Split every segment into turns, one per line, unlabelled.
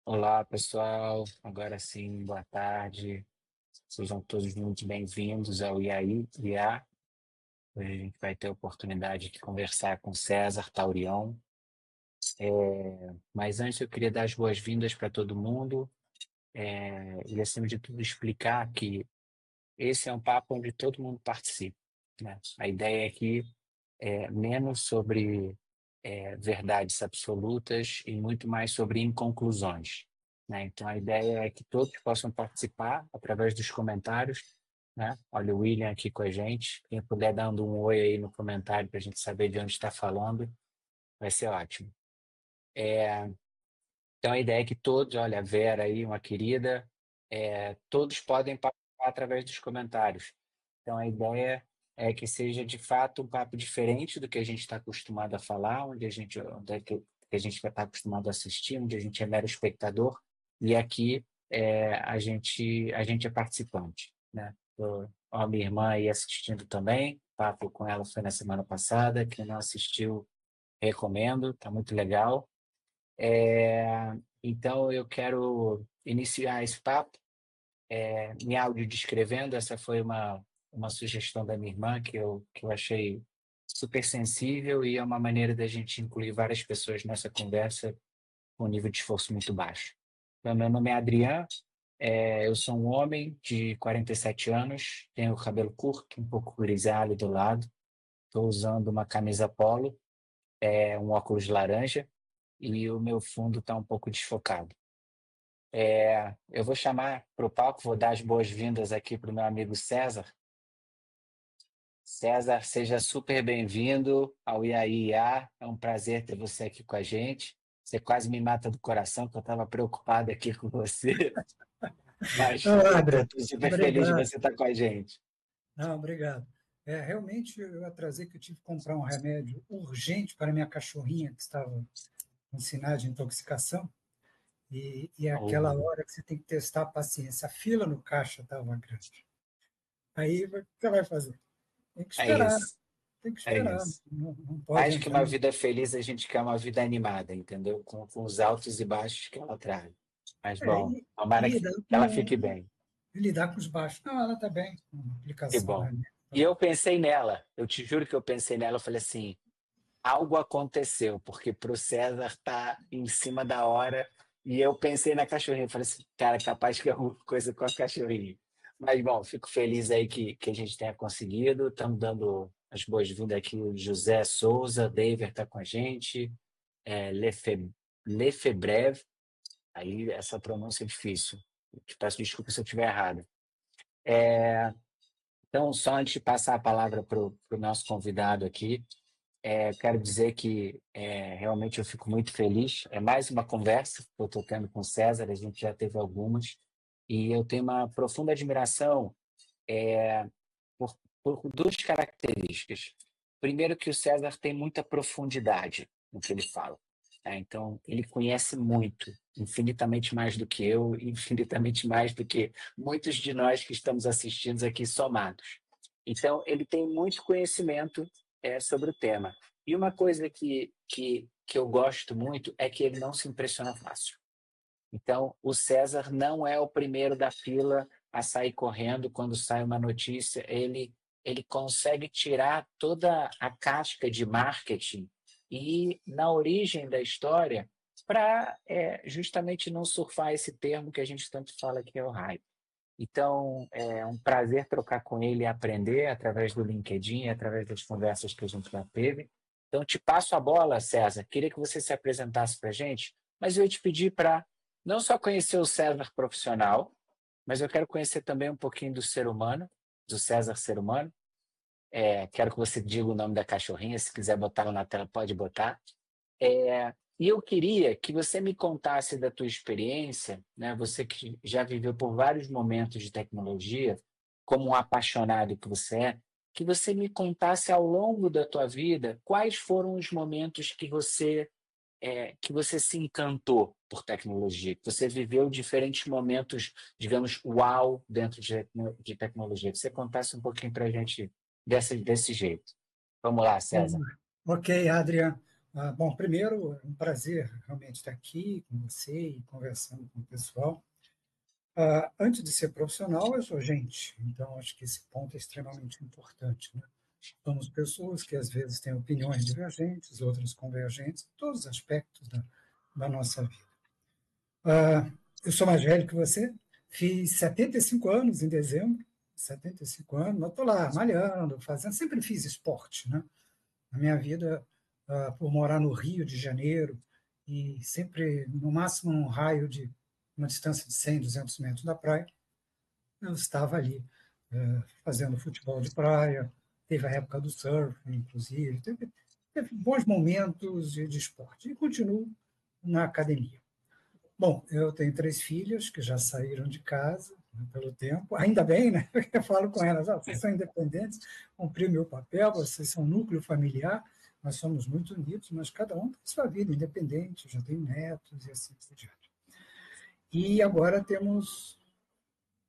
Olá, pessoal. Agora sim, boa tarde. Sejam todos muito bem-vindos ao IA. Hoje a gente vai ter a oportunidade de conversar com César Taurion. Mas antes eu queria dar as boas-vindas para todo mundo e, acima de tudo, explicar que esse é um papo onde todo mundo participa, né? A ideia aqui é menos sobre verdades absolutas e muito mais sobre inconclusões, né? Então, a ideia é que todos possam participar através dos comentários, né? Olha o William aqui com a gente. Quem puder dando um oi aí no comentário para a gente saber de onde está falando, vai ser ótimo. Então, a ideia é que todos, olha, a Vera aí, uma querida, todos podem participar através dos comentários. Então, a ideia é que seja, de fato, um papo diferente do que a gente está acostumado a falar, onde é que a gente vai estar acostumado a assistir, onde a gente é mero espectador, e aqui a gente é participante, né? Ó, a minha irmã aí assistindo também, o papo com ela foi na semana passada, quem não assistiu, recomendo, está muito legal. Então, eu quero iniciar esse papo me áudio descrevendo. Essa foi uma sugestão da minha irmã que eu achei super sensível e é uma maneira da gente incluir várias pessoas nessa conversa com um nível de esforço muito baixo. Então, meu nome é Adriano, eu sou um homem de 47 anos, tenho o cabelo curto, um pouco grisalho do lado, estou usando uma camisa polo, um óculos laranja e o meu fundo está um pouco desfocado. Eu vou chamar para o palco, vou dar as boas-vindas aqui para o meu amigo César. César, seja super bem-vindo ao IAIA. É um prazer ter você aqui com a gente. Você quase me mata do coração, que eu estava preocupado aqui com você, mas
Não, André,
estou super feliz de
obrigado.
você estar com a gente.
Não, obrigado. Realmente, eu atrasei que eu tive que comprar um remédio urgente para minha cachorrinha que estava com sinais de intoxicação e é aquela
Oh,
hora que você tem que testar a paciência. A fila no caixa estava grande. Aí, o que você vai fazer? Tem que
é
esperar,
isso,
tem que
é
esperar.
isso.
Não pode
Mais que
entrar.
uma vida feliz, a gente quer uma vida animada, entendeu? Com os altos e baixos que ela traz. Mas, bom,
E
tomara que
lidar
ela fique bem.
com os baixos. Não, ela está bem, com a
Que
aplicação do
bom.
remédio. Tá
E
bom.
eu pensei nela, eu te juro que eu pensei nela, eu falei assim, algo aconteceu, porque pro César tá em cima da hora, e eu pensei na cachorrinha, eu falei assim, cara, capaz que é alguma coisa com a cachorrinha. Mas, bom, fico feliz aí que a gente tenha conseguido, estamos dando as boas-vindas aqui, o José Souza, David está com a gente, Lefebvre, aí essa pronúncia é difícil, te peço desculpa se eu estiver errado. Então, só antes de passar a palavra para o nosso convidado aqui, quero dizer que realmente eu fico muito feliz. É mais uma conversa que eu estou tendo com o César, a gente já teve algumas, e eu tenho uma profunda admiração por, por duas características. Primeiro, que o César tem muita profundidade no que ele fala, né? Então, ele conhece muito, infinitamente mais do que eu, infinitamente mais do que muitos de nós que estamos assistindo aqui somados. Então, ele tem muito conhecimento sobre o tema. E uma coisa que eu gosto muito é que ele não se impressiona fácil. Então, o César não é o primeiro da fila a sair correndo quando sai uma notícia. Ele consegue tirar toda a casca de marketing e, na origem da história, para justamente não surfar esse termo que a gente tanto fala que é o hype. Então, é um prazer trocar com ele e aprender através do LinkedIn, através das conversas que a gente já teve. Então, te passo a bola, César. Queria que você se apresentasse para a gente, mas eu ia te pedir para não só conhecer o César profissional, mas eu quero conhecer também um pouquinho do ser humano, do César ser humano. Quero que você diga o nome da cachorrinha, se quiser botar na tela, pode botar. E eu queria que você me contasse da tua experiência, né? Você que já viveu por vários momentos de tecnologia, como um apaixonado que você é, que você me contasse ao longo da tua vida quais foram os momentos que você se encantou por tecnologia, que você viveu diferentes momentos, digamos, uau, dentro de tecnologia. Que você contasse um pouquinho para a gente desse jeito. Vamos lá, César.
Ok, Adriano. Bom, primeiro, é um prazer realmente estar aqui com você e conversando com o pessoal. Antes de ser profissional, eu sou gente, então acho que esse ponto é extremamente importante, né? Somos pessoas que às vezes têm opiniões divergentes, outras convergentes, em todos os aspectos da nossa vida. Eu sou mais velho que você, fiz 75 anos em dezembro, 75 anos, mas estou lá malhando, fazendo, sempre fiz esporte, né? Na minha vida, por morar no Rio de Janeiro e sempre, no máximo, num raio de uma distância de 100, 200 metros da praia, eu estava ali fazendo futebol de praia, teve a época do surf, inclusive, teve bons momentos de esporte e continuo na academia. Bom, eu tenho 3 filhas que já saíram de casa, né, pelo tempo, ainda bem, né? Eu falo com elas, vocês são independentes, cumpri o meu papel, vocês são um núcleo familiar, nós somos muito unidos, mas cada um tem sua vida independente, eu já tenho netos e assim por diante. E agora temos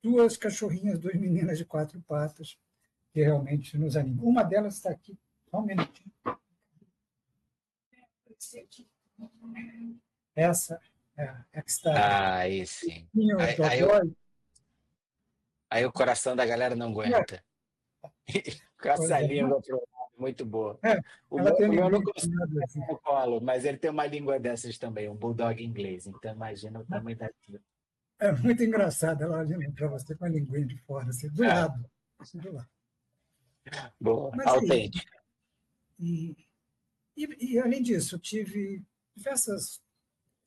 2 cachorrinhas, 2 meninas de 4 patas, que realmente nos animam. Uma delas está aqui, só um minutinho. Essa é que está
Aí sim.
minha
Aí, aí, o-
dodói.
aí o coração da galera não aguenta. Com essa língua pro lado, muito boa.
É,
O
ela
meu,
tem a
o meu não
linguinha
consegue
enfiada assim.
pegar no colo, mas ele tem uma língua dessas também, um bulldog inglês. Então imagina o tamanho da língua.
É muito engraçado ela olhando para você com a linguinha de fora, assim, do
Ah,
lado. Assim, do lado.
boa,
Mas é isso.
autêntico.
E, além disso, eu tive diversas,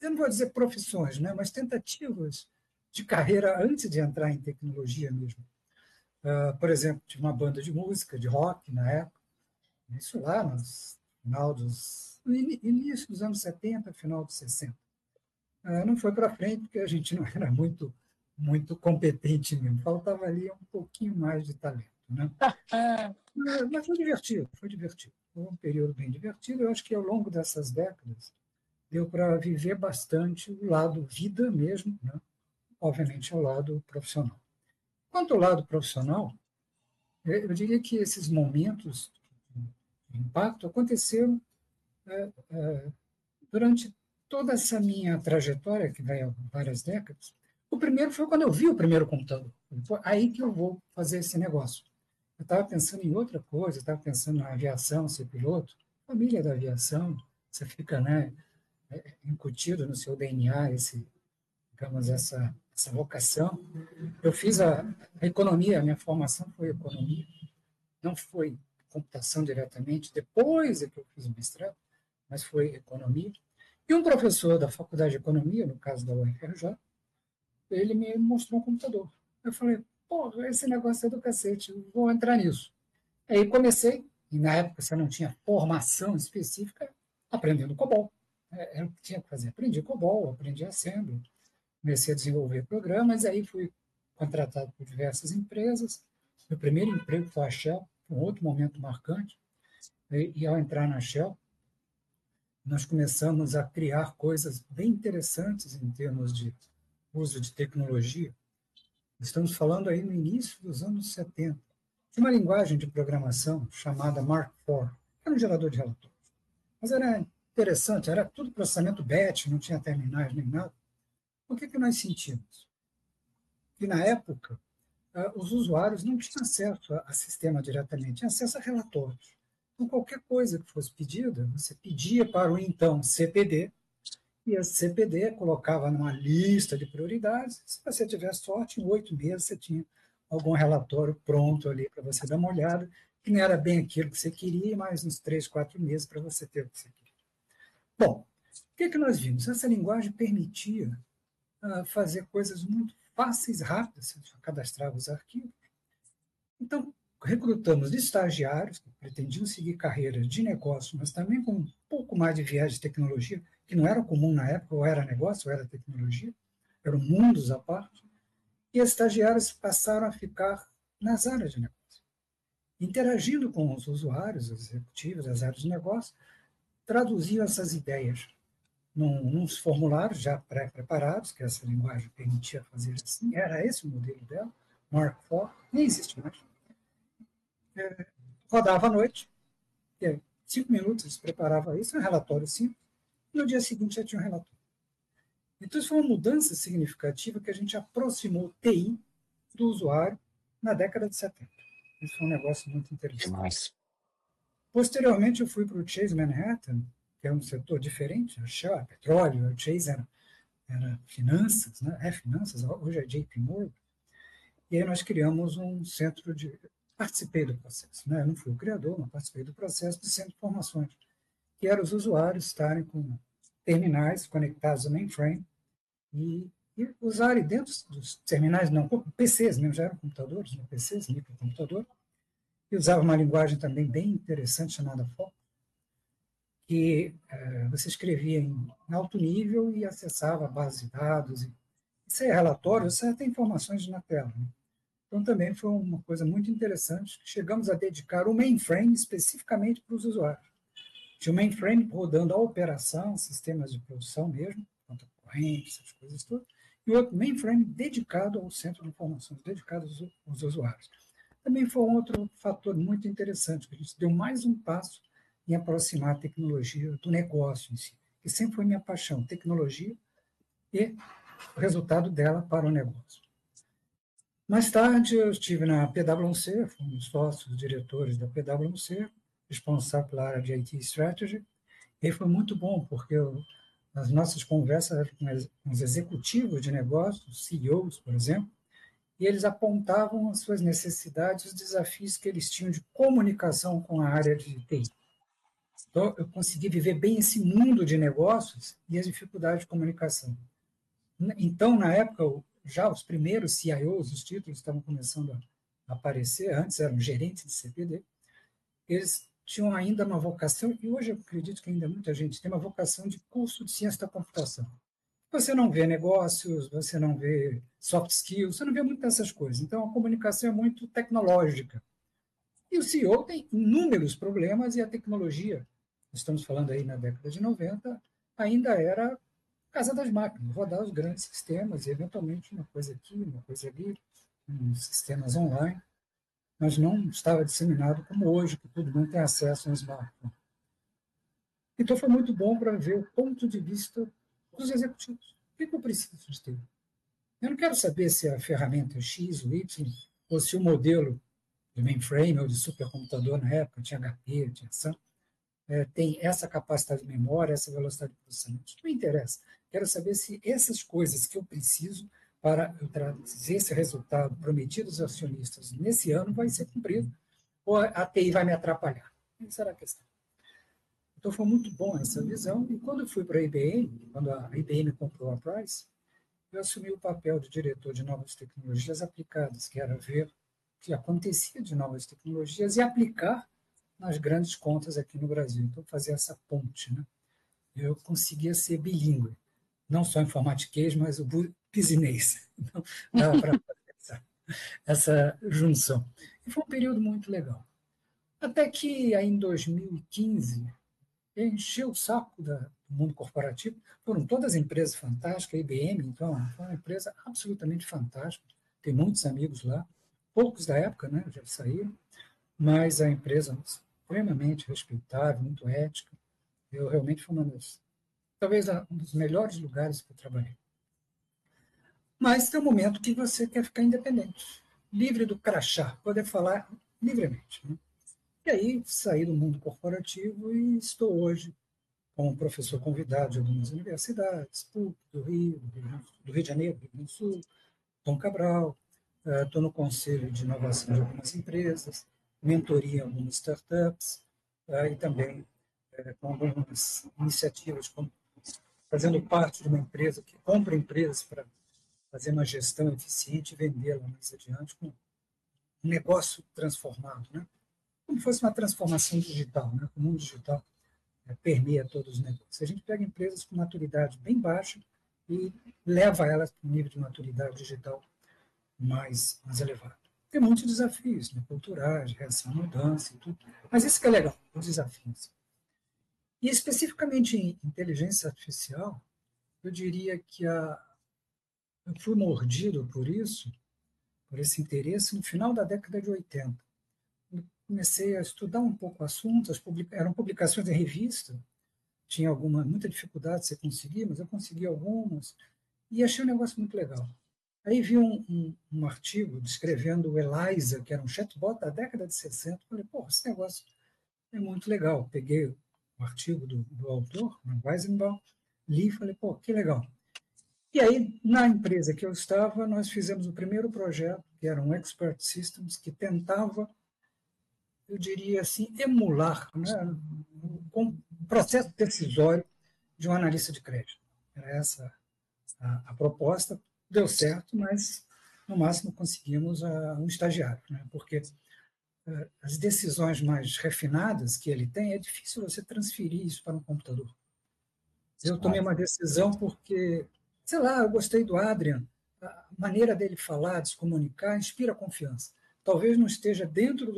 eu não vou dizer profissões, né, mas tentativas de carreira antes de entrar em tecnologia mesmo. Por exemplo, tive uma banda de música, de rock na época, isso lá no início dos anos 70, final dos 60. Não foi para frente porque a gente não era muito competente mesmo, faltava ali um pouquinho mais de talento, né?
Ah,
Mas foi divertido, foi divertido. Foi um período bem divertido. Eu acho que ao longo dessas décadas deu para viver bastante o lado vida mesmo, né? Obviamente ao lado profissional. Quanto ao lado profissional, eu diria que esses momentos de impacto aconteceram durante toda essa minha trajetória, que vai há várias décadas. O primeiro foi quando eu vi o primeiro computador. Foi aí que eu vou fazer esse negócio. Eu estava pensando em outra coisa, estava pensando na aviação, ser piloto, família da aviação, você fica, né, incutido no seu DNA digamos, essa vocação. Eu fiz a economia, a minha formação foi economia, não foi computação diretamente, depois é que eu fiz o mestrado, mas foi economia. E um professor da faculdade de economia, no caso da UFRJ, ele me mostrou um computador. Eu falei, porra, esse negócio é do cacete, eu vou entrar nisso. Aí comecei, e na época você não tinha formação específica, aprendendo COBOL. Era o que tinha que fazer. Aprendi COBOL, aprendi Assembly, comecei a desenvolver programas, aí fui contratado por diversas empresas. Meu primeiro emprego foi a Shell, foi um outro momento marcante. E ao entrar na Shell, nós começamos a criar coisas bem interessantes em termos de uso de tecnologia. Estamos falando aí no início dos anos 70. Tinha uma linguagem de programação chamada Mark IV, que era um gerador de relatórios. Mas era interessante, era tudo processamento batch, não tinha terminais nem nada. O que nós sentimos? Que na época, os usuários não tinham acesso a sistema diretamente, tinham acesso a relatórios. Então, qualquer coisa que fosse pedida, você pedia para o então CPD, e esse CPD colocava numa lista de prioridades. Se você tivesse sorte, em 8 meses você tinha algum relatório pronto ali para você dar uma olhada, que não era bem aquilo que você queria, mas uns 3, 4 meses para você ter o que você queria. Bom, o que nós vimos? Essa linguagem permitia fazer coisas muito fáceis, rápidas, você cadastrava os arquivos. Então, recrutamos estagiários que pretendiam seguir carreiras de negócio, mas também com um pouco mais de viés de tecnologia, que não era comum na época, ou era negócio, ou era tecnologia, eram mundos à parte, e os estagiários passaram a ficar nas áreas de negócio, interagindo com os usuários, os executivos das áreas de negócio, traduziam essas ideias nos formulários já pré-preparados, que essa linguagem permitia fazer assim, era esse o modelo dela, Mark IV, nem existe mais. Rodava à noite, se 5 minutos eles preparavam isso, um relatório simples, e no dia seguinte já tinha um relatório. Então, isso foi uma mudança significativa que a gente aproximou o TI do usuário na década de 70. Isso foi um negócio muito interessante.
Demais.
Posteriormente, eu fui para o Chase Manhattan, que é um setor diferente, a Shell, petróleo, o Chase era finanças, né? Finanças, hoje é JP Morgan, e aí nós criamos um centro de... Participei do processo, né? Eu não fui o criador, mas participei do processo de centro de informações, que era os usuários estarem com terminais conectados ao mainframe e usarem dentro dos terminais, não, PCs mesmo, já eram computadores, né? PCs, microcomputador, e usava uma linguagem também bem interessante chamada FOC, que você escrevia em alto nível e acessava a base de dados. Isso é relatório, isso é até informações na tela. Né? Então, também foi uma coisa muito interessante, que chegamos a dedicar o mainframe especificamente para os usuários. Tinha o mainframe rodando a operação, sistemas de produção mesmo, conta corrente, essas coisas todas, e outro mainframe dedicado ao centro de informações, dedicado aos usuários. Também foi um outro fator muito interessante, que a gente deu mais um passo em aproximar a tecnologia do negócio em si, que sempre foi minha paixão, tecnologia e o resultado dela para o negócio. Mais tarde, eu estive na PwC, fui um dos sócios diretores da PwC, responsável pela área de IT Strategy, e foi muito bom, porque as nossas conversas com os executivos de negócios, CEOs, por exemplo, e eles apontavam as suas necessidades, os desafios que eles tinham de comunicação com a área de TI. Então, eu consegui viver bem esse mundo de negócios e as dificuldades de comunicação. Então, na época, já os primeiros CIOs, os títulos estavam começando a aparecer, antes eram gerentes de CPD, eles tinham ainda uma vocação, e hoje eu acredito que ainda muita gente tem uma vocação de curso de ciência da computação. Você não vê negócios, você não vê soft skills, você não vê muitas dessas coisas. Então, a comunicação é muito tecnológica. E o CEO tem inúmeros problemas e a tecnologia, estamos falando aí na década de 90, ainda era casa das máquinas, rodar os grandes sistemas e, eventualmente, uma coisa aqui, uma coisa ali, sistemas online, mas não estava disseminado como hoje, que todo mundo tem acesso a um smartphone. Então, foi muito bom para ver o ponto de vista dos executivos. O que eu preciso de ter? Eu não quero saber se a ferramenta é X ou Y, ou se o modelo de mainframe ou de supercomputador na época, tinha HP, tinha SAM, tem essa capacidade de memória, essa velocidade de processamento. Isso não me interessa. Quero saber se essas coisas que eu preciso para eu trazer esse resultado prometido aos acionistas nesse ano vai ser cumprido, ou a TI vai me atrapalhar. Essa era a questão. Então, foi muito bom essa visão. E quando eu fui para a IBM, quando a IBM comprou a Price, eu assumi o papel de diretor de novas tecnologias aplicadas, que era ver o que acontecia de novas tecnologias e aplicar nas grandes contas aqui no Brasil. Então, fazer essa ponte. Né? Eu conseguia ser bilíngue, não só informatiquês, mas o business. Então, dava para fazer essa junção. E foi um período muito legal. Até que, aí, em 2015, encheu o saco do mundo corporativo. Foram todas empresas fantásticas, a IBM, então, foi uma empresa absolutamente fantástica. Tem muitos amigos lá, poucos da época, né, já saíram, mas a empresa extremamente respeitável, muito ética. Eu realmente fui talvez um dos melhores lugares que eu trabalhei. Mas tem um momento que você quer ficar independente, livre do crachá, poder falar livremente. Né? E aí saí do mundo corporativo e estou hoje como professor convidado de algumas universidades, PUC, do Rio de Janeiro, do Rio Grande do Sul, Dom Cabral, estou no conselho de inovação de algumas empresas, mentoria em algumas startups, e também com algumas iniciativas, como fazendo parte de uma empresa que compra empresas para fazer uma gestão eficiente e vendê-la mais adiante com um negócio transformado, né? Como fosse uma transformação digital, né? O mundo digital permeia todos os negócios. A gente pega empresas com maturidade bem baixa e leva elas para um nível de maturidade digital mais elevado. Tem muitos desafios, né? Culturais, reação à mudança e tudo. Mas isso que é legal, os desafios. E especificamente em inteligência artificial, eu diria que eu fui mordido por isso, por esse interesse, no final da década de 80. comecei a estudar um pouco o assunto, eram publicações em revista, tinha muita dificuldade de você conseguir, mas eu consegui algumas, e achei um negócio muito legal. Aí vi um artigo descrevendo o Eliza, que era um chatbot da década de 60. Falei, pô, esse negócio é muito legal. Peguei o artigo do autor, Weizenbaum, li e falei, pô, que legal. E aí, na empresa que eu estava, nós fizemos o primeiro projeto, que era um Expert Systems, que tentava, eu diria assim, emular, né, o processo decisório de um analista de crédito. Era essa a proposta. Deu certo, mas no máximo conseguimos um estagiário, né? Porque as decisões mais refinadas que ele tem, é difícil você transferir isso para um computador. Eu tomei uma decisão porque, sei lá, eu gostei do Adrian, a maneira dele falar, de se comunicar, inspira confiança. Talvez não esteja dentro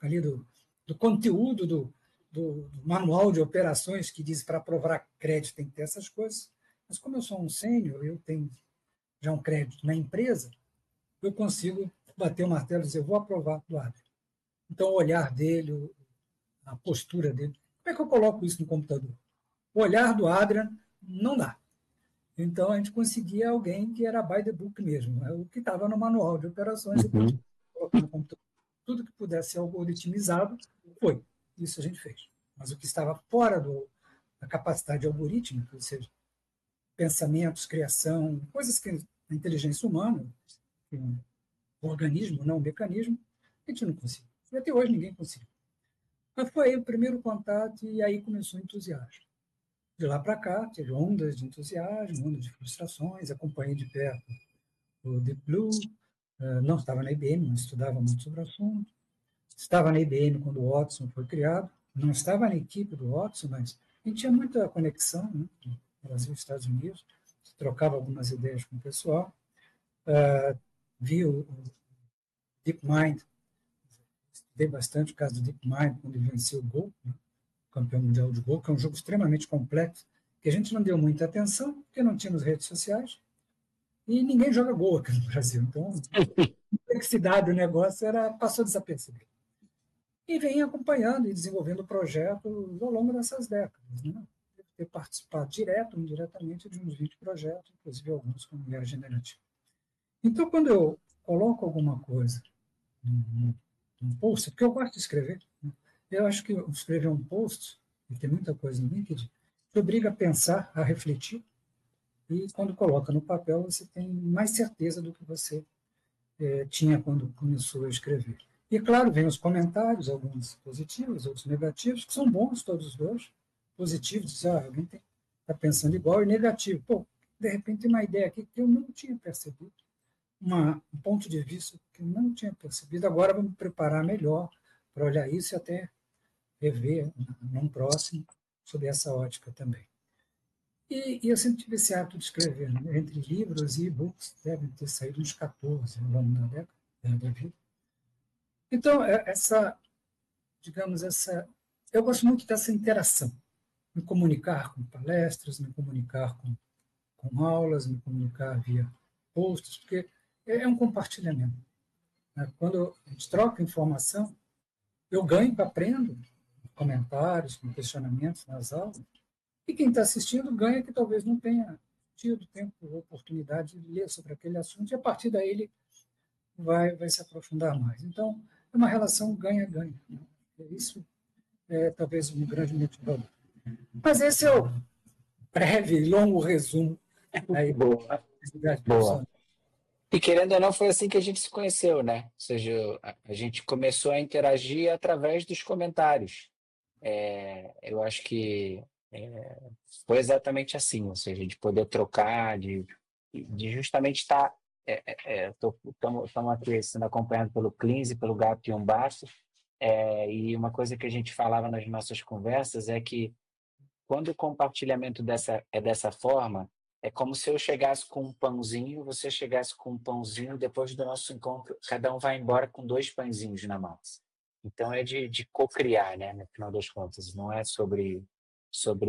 ali do conteúdo do manual de operações que diz para aprovar crédito tem que ter essas coisas, mas como eu sou um sênior, eu tenho já um crédito na empresa, eu consigo bater o martelo e dizer, eu vou aprovar do Adrian. Então, o olhar dele, a postura dele. Como é que eu coloco isso no computador? O olhar do Adrian não dá. Então, a gente conseguia alguém que era by the book mesmo, né? O que estava no manual de operações, eu podia colocar no computador. Tudo que pudesse ser algoritmizado, foi. Isso a gente fez. Mas o que estava fora da capacidade algorítmica, ou seja, pensamentos, criação, coisas que a inteligência humana, um organismo, não um mecanismo, a gente não conseguiu. E até hoje ninguém conseguiu. Mas foi aí o primeiro contato e aí começou o entusiasmo. De lá para cá, teve ondas de entusiasmo, ondas de frustrações, acompanhei de perto o Deep Blue, não estava na IBM, não estudava muito sobre o assunto, estava na IBM quando o Watson foi criado, não estava na equipe do Watson, mas a gente tinha muita conexão, né, Brasil e Estados Unidos, trocava algumas ideias com o pessoal, vi o DeepMind, estudei bastante o caso do DeepMind, quando ele venceu o Go, né, campeão mundial de Go, que é um jogo extremamente complexo, que a gente não deu muita atenção, porque não tínhamos redes sociais, e ninguém joga Go aqui no Brasil. Então, a complexidade do negócio passou desapercebido. E vem acompanhando e desenvolvendo projetos ao longo dessas décadas. Né? Devo ter participado direto ou indiretamente de uns 20 projetos, inclusive alguns com IA generativa. Então, quando eu coloco alguma coisa num post, porque eu gosto de escrever, né? Eu acho que escrever um post, e tem muita coisa no LinkedIn, te obriga a pensar, a refletir, e quando coloca no papel, você tem mais certeza do que você tinha quando começou a escrever. E, claro, vem os comentários, alguns positivos, outros negativos, que são bons todos os dois. Positivos, diz, alguém está pensando igual, e negativo, pô, de repente tem uma ideia aqui que eu não tinha percebido, um ponto de vista que eu não tinha percebido, agora vou me preparar melhor para olhar isso e até rever num próximo sobre essa ótica também. E eu sempre tive esse hábito de escrever, né? Entre livros e e-books, devem ter saído uns 14 ao longo da década, da vida. Então, digamos, eu gosto muito dessa interação, me comunicar com palestras, me comunicar com aulas, me comunicar via posts, porque é um compartilhamento, né? Quando a gente troca informação, eu ganho, aprendo, comentários, com questionamentos nas aulas, e quem está assistindo ganha que talvez não tenha tido tempo ou oportunidade de ler sobre aquele assunto, e a partir daí ele vai se aprofundar mais. Então, é uma relação ganha-ganha, né? Isso é talvez um grande motivador. Mas esse é o breve e longo resumo aí da
Boa,
atividade
boa.
profissional.
E querendo ou não, foi assim que a gente se conheceu, né? Ou seja, a gente começou a interagir através dos comentários. Eu acho que foi exatamente assim, ou seja, de poder trocar, de justamente estar. Estamos aqui sendo acompanhados pelo Cleanse, pelo Gato e Umbasso, e uma coisa que a gente falava nas nossas conversas é que quando o compartilhamento é dessa forma, é como se eu chegasse com um pãozinho, você chegasse com um pãozinho, depois do nosso encontro, cada um vai embora com dois pãezinhos na mão. Então é de co-criar, né, no final das contas. Não é sobre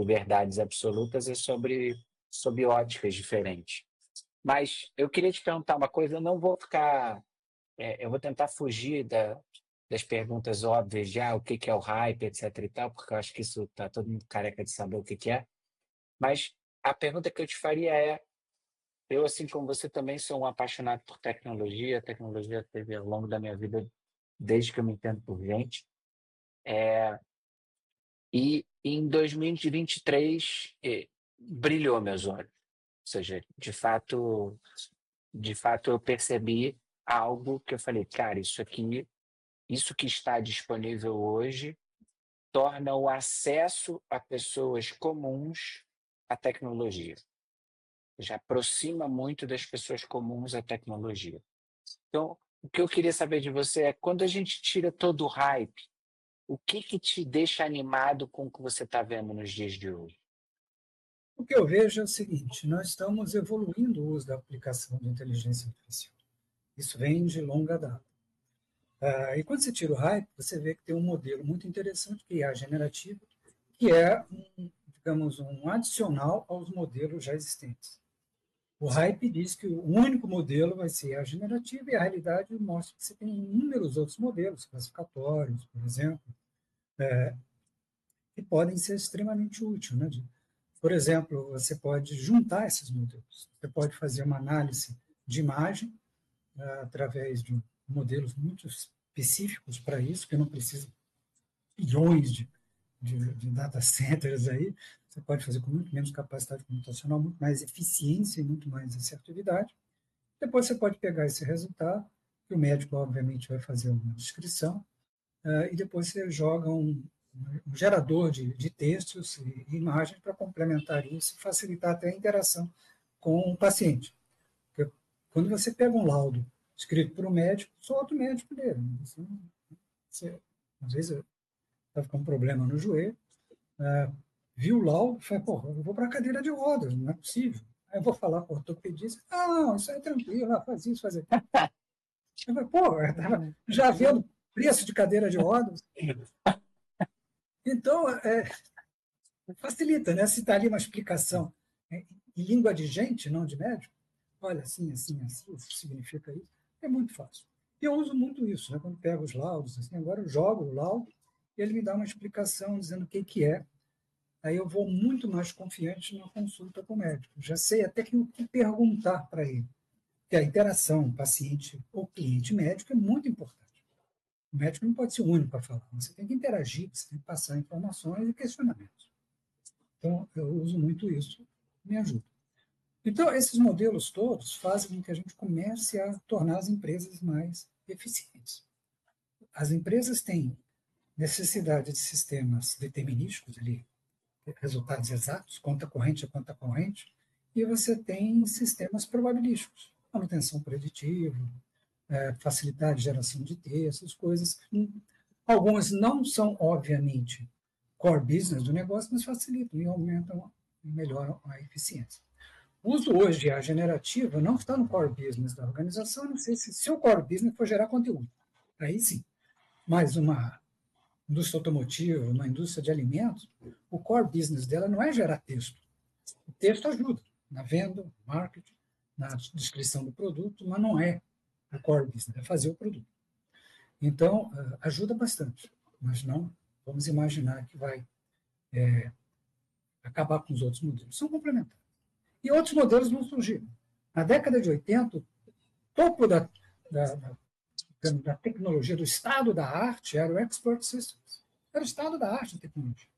verdades absolutas, é sobre óticas diferentes. Mas eu queria te perguntar uma coisa, eu não vou ficar, eu vou tentar fugir das perguntas óbvias de o que que é o hype, etc e tal, porque eu acho que isso está todo mundo careca de saber o que que é. Mas a pergunta que eu te faria é, eu, assim como você, também sou um apaixonado por tecnologia. A tecnologia teve ao longo da minha vida, desde que eu me entendo por gente. E em 2023, brilhou meus olhos. Ou seja, de fato eu percebi algo que eu falei, cara, isso aqui, isso que está disponível hoje, torna o acesso a pessoas comuns à tecnologia. Já aproxima muito das pessoas comuns à tecnologia. Então, o que eu queria saber de você é, quando a gente tira todo o hype, o que que te deixa animado com o que você está vendo nos dias de hoje?
O que eu vejo é o seguinte: nós estamos evoluindo o uso da aplicação de inteligência artificial. Isso vem de longa data. E quando você tira o hype, você vê que tem um modelo muito interessante, que é a generativa, que é, digamos, um adicional aos modelos já existentes. O hype diz que o único modelo vai ser a generativa, e a realidade mostra que você tem inúmeros outros modelos, classificatórios, por exemplo, que podem ser extremamente úteis, né? Por exemplo, você pode juntar esses modelos. Você pode fazer uma análise de imagem através de modelos muito específicos para isso, que não precisa de bilhões de data centers aí. Você pode fazer com muito menos capacidade computacional, muito mais eficiência e muito mais assertividade. Depois você pode pegar esse resultado, que o médico, obviamente, vai fazer uma descrição, e depois você joga um gerador de textos e imagens para complementar isso e facilitar até a interação com o paciente. Porque quando você pega um laudo escrito por um médico, só outro médico dele. Às vezes está com um problema no joelho, viu o laudo, fala, pô, eu vou para a cadeira de rodas, não é possível. Aí eu vou falar com o ortopedista, não, isso é tranquilo, faz isso, faz aquilo. Eu falei, pô, eu estava já vendo preço de cadeira de rodas. Então, facilita, né? Se está ali uma explicação em língua de gente, não de médico, olha, assim, assim, assim, isso significa isso, é muito fácil. E eu uso muito isso, né? Quando pego os laudos, assim, agora eu jogo o laudo e ele me dá uma explicação dizendo o que, que é. Aí eu vou muito mais confiante na consulta com o médico. Já sei até que o que perguntar para ele. Porque a interação paciente ou cliente médico é muito importante. O médico não pode ser o único a falar. Você tem que interagir, você tem que passar informações e questionamentos. Então, eu uso muito isso, me ajuda. Então, esses modelos todos fazem com que a gente comece a tornar as empresas mais eficientes. As empresas têm necessidade de sistemas determinísticos, ali, resultados exatos, conta corrente é conta corrente, e você tem sistemas probabilísticos, manutenção preditiva, facilidade de geração de textos, coisas. Algumas não são, obviamente, core business do negócio, mas facilitam e aumentam e melhoram a eficiência. O uso hoje de IA generativa não está no core business da organização, não sei se o core business for gerar conteúdo. Aí sim. Mas uma indústria automotiva, uma indústria de alimentos, o core business dela não é gerar texto. O texto ajuda na venda, no marketing, na descrição do produto, mas não é o core business, é fazer o produto. Então, ajuda bastante, mas não vamos imaginar que vai acabar com os outros modelos. São complementares. E outros modelos vão surgir. Na década de 80, o topo da, da tecnologia, do estado da arte, era o Expert Systems. Era o estado da arte da tecnologia.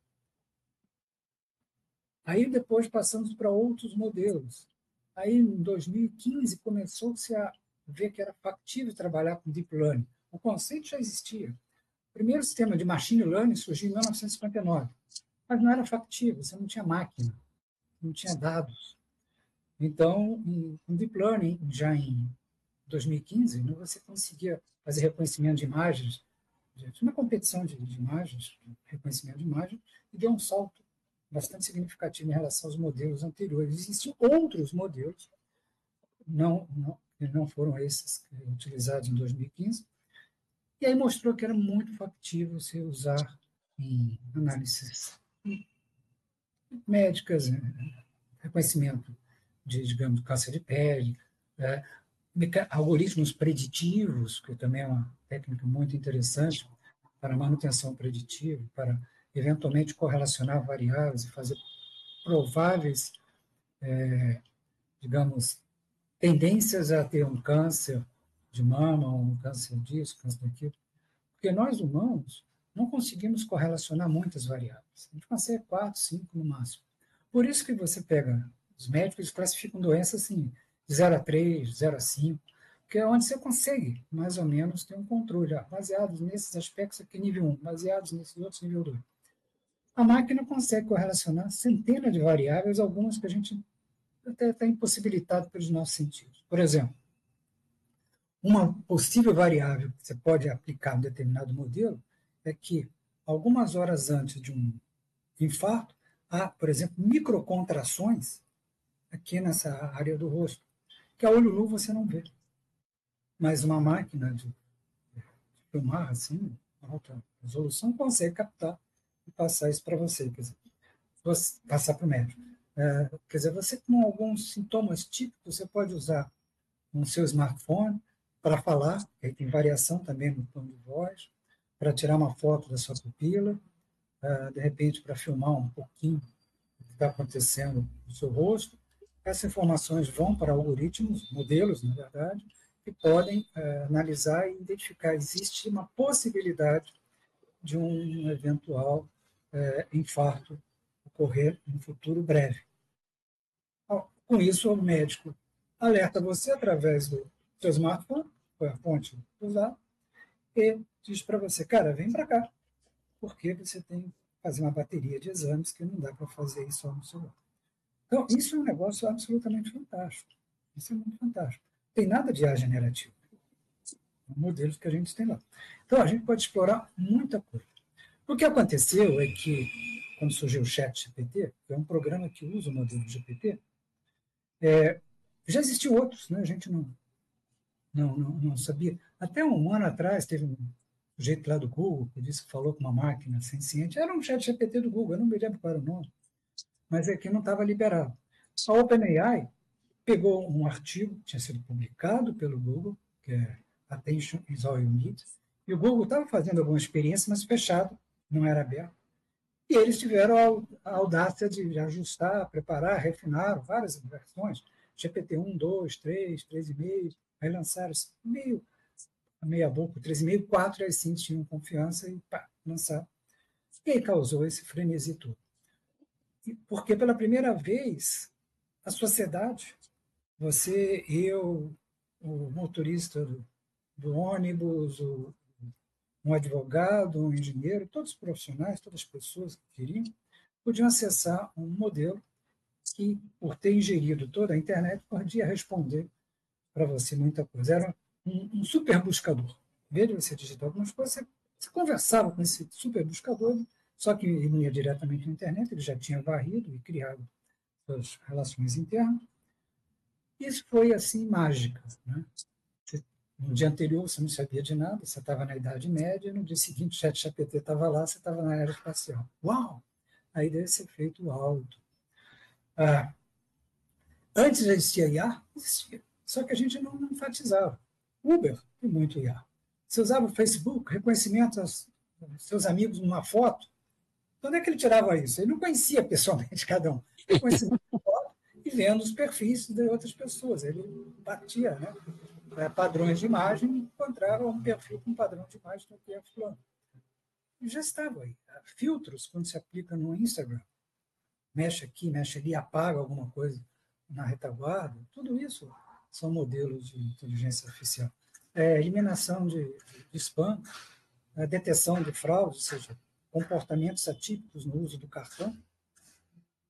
Aí depois passamos para outros modelos. Aí em 2015 começou-se a ver que era factível trabalhar com Deep Learning. O conceito já existia. O primeiro sistema de Machine Learning surgiu em 1959, mas não era factível, você não tinha máquina, não tinha dados. Então, com Deep Learning, já em 2015, você conseguia fazer reconhecimento de imagens, uma competição de imagens, reconhecimento de imagens, e deu um salto bastante significativo em relação aos modelos anteriores. Existem outros modelos, não foram esses utilizados em 2015, e aí mostrou que era muito factível se usar em análises médicas, reconhecimento de, digamos, câncer de pele, algoritmos preditivos, que também é uma técnica muito interessante para manutenção preditiva, para eventualmente correlacionar variáveis e fazer prováveis, digamos, tendências a ter um câncer de mama, um câncer disso, câncer daquilo. Porque nós, humanos, não conseguimos correlacionar muitas variáveis. A gente consegue 4, 5 no máximo. Por isso que você pega, os médicos classificam doenças assim, de 0 a 3, 0 a 5, que é onde você consegue, mais ou menos, ter um controle. Baseados nesses aspectos aqui, nível 1, baseados nesses outros, nível 2. A máquina consegue correlacionar centenas de variáveis, algumas que a gente até está impossibilitado pelos nossos sentidos. Por exemplo, uma possível variável que você pode aplicar em determinado modelo é que, algumas horas antes de um infarto, há, por exemplo, microcontrações aqui nessa área do rosto, que a olho nu você não vê. Mas uma máquina de filmar, assim, alta resolução, consegue captar e passar isso para você, quer dizer, passar para o médico. Quer dizer, você com alguns sintomas típicos, você pode usar no seu smartphone para falar, aí tem variação também no tom de voz, para tirar uma foto da sua pupila, de repente para filmar um pouquinho o que está acontecendo no seu rosto. Essas informações vão para algoritmos, modelos, na verdade, que podem analisar e identificar. Existe uma possibilidade de um eventual infarto ocorrer no futuro breve. Com isso, o médico alerta você através do seu smartphone, foi a fonte usada, e diz para você, cara, vem para cá, porque você tem que fazer uma bateria de exames que não dá para fazer isso só no celular. Então, isso é um negócio absolutamente fantástico. Isso é muito fantástico. Não tem nada de IA generativo. Modelos que a gente tem lá. Então, a gente pode explorar muita coisa. O que aconteceu é que, quando surgiu o ChatGPT, que é um programa que usa o modelo GPT, já existiam outros, né? A gente não sabia. Até um ano atrás, teve um sujeito lá do Google que disse que falou com uma máquina senciente. Era um ChatGPT do Google, eu não me lembro qual era o nome, mas é que não estava liberado. A OpenAI pegou um artigo que tinha sido publicado pelo Google, que é Attention is All You Need, e o Google estava fazendo alguma experiência, mas fechado, não era aberto. E eles tiveram a audácia de ajustar, preparar, refinar várias versões, GPT-1, 2, 3, 3,5, aí lançaram meia boca, 3,5, 4, aí sim tinham confiança e pá, lançaram. E aí causou esse frenesi todo. Porque pela primeira vez, a sociedade, você, eu, o motorista do ônibus, um advogado, um engenheiro, todos os profissionais, todas as pessoas que queriam, podiam acessar um modelo que, por ter ingerido toda a internet, podia responder para você muita coisa. Era um super buscador. Em vez de você digitar algumas coisas, você conversava com esse super buscador, só que ele não ia diretamente na internet, ele já tinha varrido e criado suas relações internas. Isso foi, assim, mágica, né? No dia anterior você não sabia de nada, você estava na Idade Média, no dia seguinte o ChatGPT estava lá, você estava na era espacial. Uau! Aí deve ser feito alto. Antes já existia IA? Existia. Só que a gente não enfatizava. Uber tem muito IA. Você usava o Facebook, reconhecimento aos seus amigos numa foto. Onde é que ele tirava isso? Ele não conhecia pessoalmente cada um. Reconhecimento de foto e vendo os perfis de outras pessoas. Ele batia, né? Padrões de imagem e encontrava um perfil com padrão de imagem do que é fulano. E já estava aí. Filtros, quando se aplica no Instagram, mexe aqui, mexe ali, apaga alguma coisa na retaguarda, tudo isso são modelos de inteligência artificial. Eliminação de spam, detecção de fraude, ou seja, comportamentos atípicos no uso do cartão,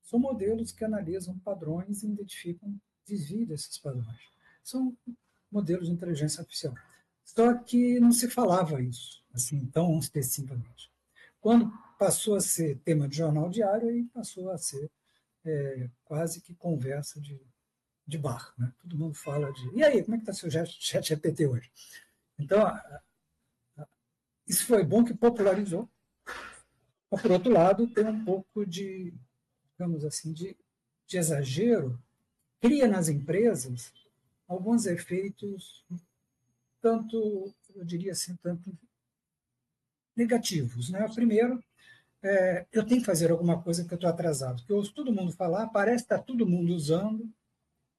são modelos que analisam padrões e identificam desvio desses padrões. São modelos de inteligência artificial. Só que não se falava isso assim tão extensivamente. Quando passou a ser tema de jornal diário, aí passou a ser quase que conversa de bar. Né? Todo mundo fala de... E aí, como é que está seu chat GPT hoje? Então, isso foi bom que popularizou. Mas, por outro lado, tem um pouco de, digamos assim, de exagero, cria nas empresas alguns efeitos, tanto, eu diria assim, tanto negativos. Né? Primeiro, eu tenho que fazer alguma coisa que eu estou atrasado, porque eu ouço todo mundo falar, parece que está todo mundo usando,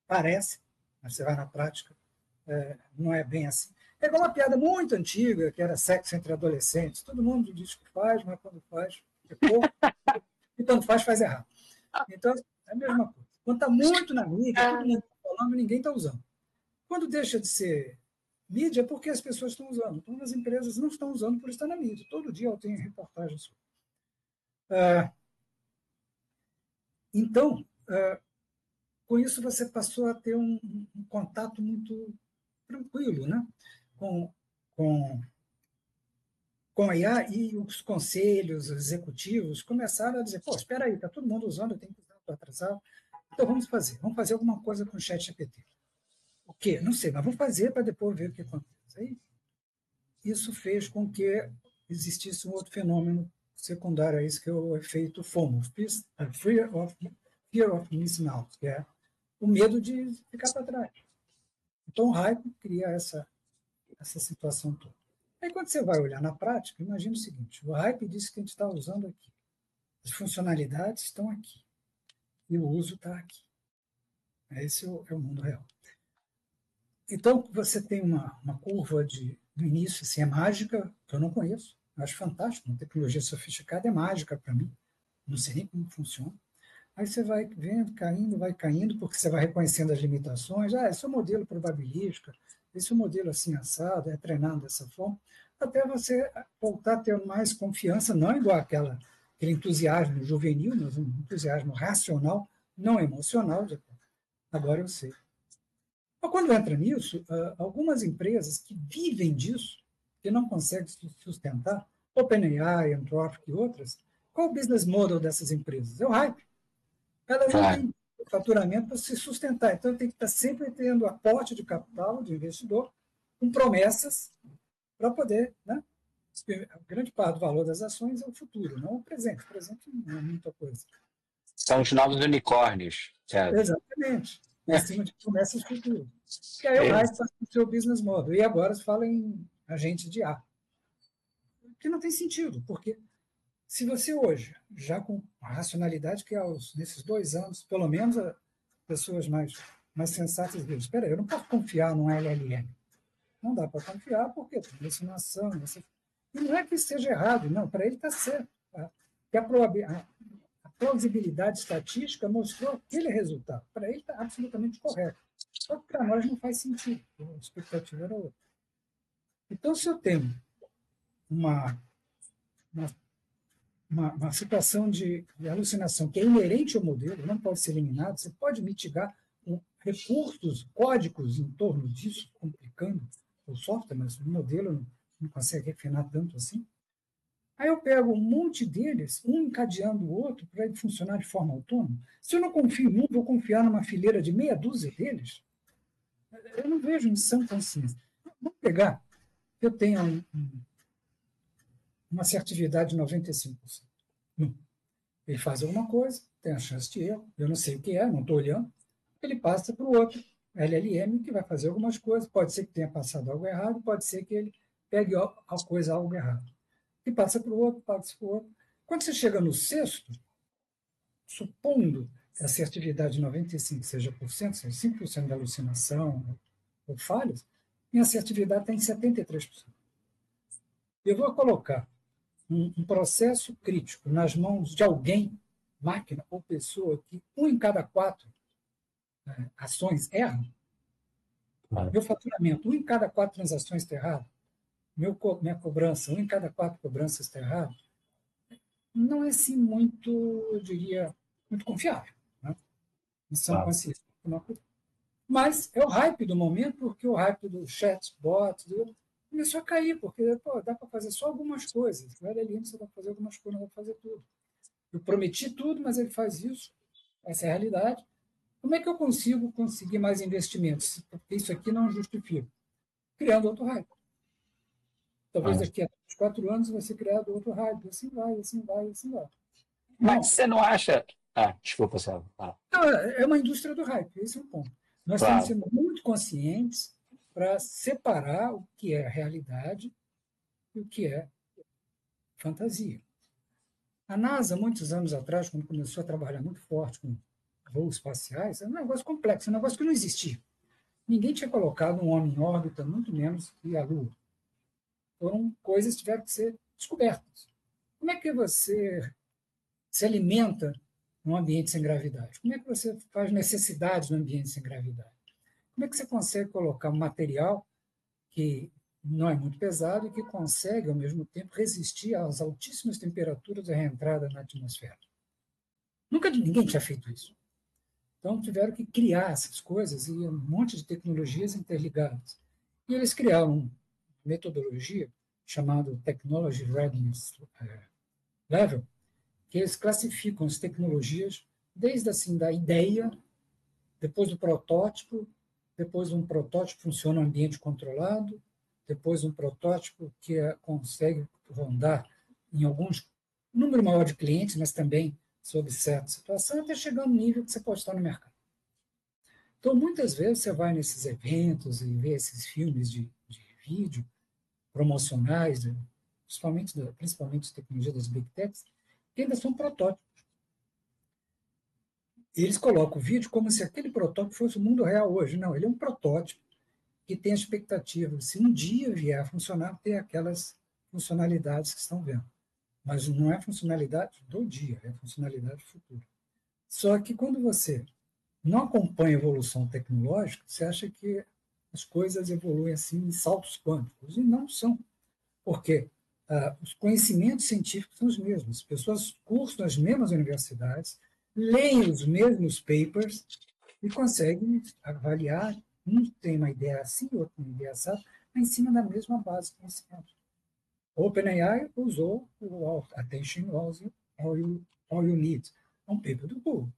parece, mas você vai na prática, não é bem assim. É igual uma piada muito antiga, que era sexo entre adolescentes. Todo mundo diz que faz, mas quando faz, é pouco, e quando faz errado. Então, é a mesma coisa. Quando está muito na mídia, todo mundo está falando, ninguém está usando. Quando deixa de ser mídia, é porque as pessoas estão usando. Então, as empresas não estão usando por estar na mídia. Todo dia eu tenho reportagens sobre. Então, com isso, você passou a ter um contato muito tranquilo, né? com, com, com a IA, e os conselhos executivos começaram a dizer, pô, espera aí, está todo mundo usando, eu tenho que usar, estou atrasado. Então, vamos fazer alguma coisa com o ChatGPT. O quê? Não sei, mas vamos fazer para depois ver o que acontece. Aí, isso fez com que existisse um outro fenômeno secundário a isso, que é o efeito FOMO, Fear of Missing Out, que é o medo de ficar para trás. Então, o hype cria essa situação toda. Aí, quando você vai olhar na prática, imagina o seguinte, o hype diz que a gente está usando aqui. As funcionalidades estão aqui. E o uso está aqui. Esse é o mundo real. Então, você tem uma curva do início, assim, é mágica, que eu não conheço. Eu acho fantástico, uma tecnologia sofisticada é mágica para mim. Não sei nem como funciona. Aí você vai vendo, vai caindo, porque você vai reconhecendo as limitações. Esse é o modelo probabilístico, esse é o modelo assim assado, é treinado dessa forma, até você voltar a ter mais confiança, não igual aquele entusiasmo juvenil, mas um entusiasmo racional, não emocional. Agora eu sei. Mas quando entra nisso, algumas empresas que vivem disso, que não conseguem se sustentar, OpenAI, Anthropic e outras, qual o business model dessas empresas? É o hype. Elas não têm faturamento para se sustentar. Então, tem que estar sempre tendo aporte de capital, de investidor, com promessas para poder, né? A grande parte do valor das ações é o futuro, não o presente. O presente não é muita coisa.
São os novos unicórnios, sabe?
Exatamente. Em cima de promessas futuras. E aí o hype passa para o seu business model. E agora se fala em agente de A. Que não tem sentido, porque se você hoje, já com a racionalidade que nesses 2 anos, pelo menos pessoas mais sensatas dizem, espera aí, eu não posso confiar num LLM. Não dá para confiar porque tem alucinação. E não é que esteja errado, não, para ele está certo. Tá? Que a plausibilidade estatística mostrou aquele resultado. Para ele está absolutamente correto. Só que para nós não faz sentido. A expectativa era outra. Então, se eu tenho uma, uma situação de alucinação que é inerente ao modelo, não pode ser eliminado, você pode mitigar com recursos, códigos em torno disso, complicando o software, mas o modelo não consegue refinar tanto assim. Aí eu pego um monte deles, um encadeando o outro, para ele funcionar de forma autônoma. Se eu não confio em um, vou confiar numa fileira de meia dúzia deles? Eu não vejo em sã consciência. Vamos pegar, eu tenho uma assertividade de 95%. Ele faz alguma coisa, tem a chance de erro, eu não sei o que é, não estou olhando, ele passa para o outro LLM que vai fazer algumas coisas, pode ser que tenha passado algo errado, pode ser que ele pegue algo errado. E passa para o outro, passa para o outro. Quando você chega no sexto, supondo que a assertividade de 95 seja por cento, seja 5% de alucinação ou falhas, minha assertividade está em 73%. Eu vou colocar um processo crítico nas mãos de alguém, máquina ou pessoa, que um em cada 4 ações erram, meu faturamento, um em cada 4 transações está errado, minha cobrança, um em cada 4 cobranças está errado, não é assim muito, eu diria, muito confiável. Né? Missão consciência. Mas é o hype do momento, porque o hype do chatbot começou a cair, porque dá para fazer só algumas coisas. O LLM você dá para fazer algumas coisas, não dá para fazer tudo. Eu prometi tudo, mas ele faz isso. Essa é a realidade. Como é que eu consigo conseguir mais investimentos? Porque isso aqui não justifica. Criando outro hype. Talvez daqui a 4 anos vai ser criado outro hype. Assim vai, assim vai, assim vai.
Mas você não acha... desculpa, Sérgio.
Não, é uma indústria do hype, esse é o ponto. Nós temos que
claro,
ser muito conscientes para separar o que é realidade e o que é fantasia. A NASA, muitos anos atrás, quando começou a trabalhar muito forte com voos espaciais, era um negócio complexo, um negócio que não existia. Ninguém tinha colocado um homem em órbita, muito menos que a Lua. Foram coisas que tiveram que ser descobertas. Como é que você se alimenta num ambiente sem gravidade? Como é que você faz necessidades no ambiente sem gravidade? Como é que você consegue colocar um material que não é muito pesado e que consegue, ao mesmo tempo, resistir às altíssimas temperaturas da reentrada na atmosfera? Nunca ninguém tinha feito isso. Então, tiveram que criar essas coisas e um monte de tecnologias interligadas. E eles criaram uma metodologia chamada Technology Readiness Level, que eles classificam as tecnologias desde assim da ideia, depois do protótipo, depois um protótipo funciona em ambiente controlado, depois um protótipo que consegue rodar em alguns número maior de clientes, mas também sob certa situação, até chegar no nível que você pode estar no mercado. Então, muitas vezes você vai nesses eventos e vê esses filmes de vídeo promocionais, principalmente de tecnologia das Big Techs, que ainda são protótipos. Eles colocam o vídeo como se aquele protótipo fosse o mundo real hoje. Não, ele é um protótipo que tem a expectativa de, se um dia vier a funcionar, ter aquelas funcionalidades que estão vendo. Mas não é funcionalidade do dia, é funcionalidade futura. Só que quando você não acompanha a evolução tecnológica, você acha que as coisas evoluem assim em saltos quânticos, e não são. Porque os conhecimentos científicos são os mesmos. As pessoas cursam as mesmas universidades, leem os mesmos papers e conseguem avaliar. Um tem uma ideia assim, outro tem uma ideia assim, em cima da mesma base de conhecimento. OpenAI usou o Attention all you Need, é um paper do Google.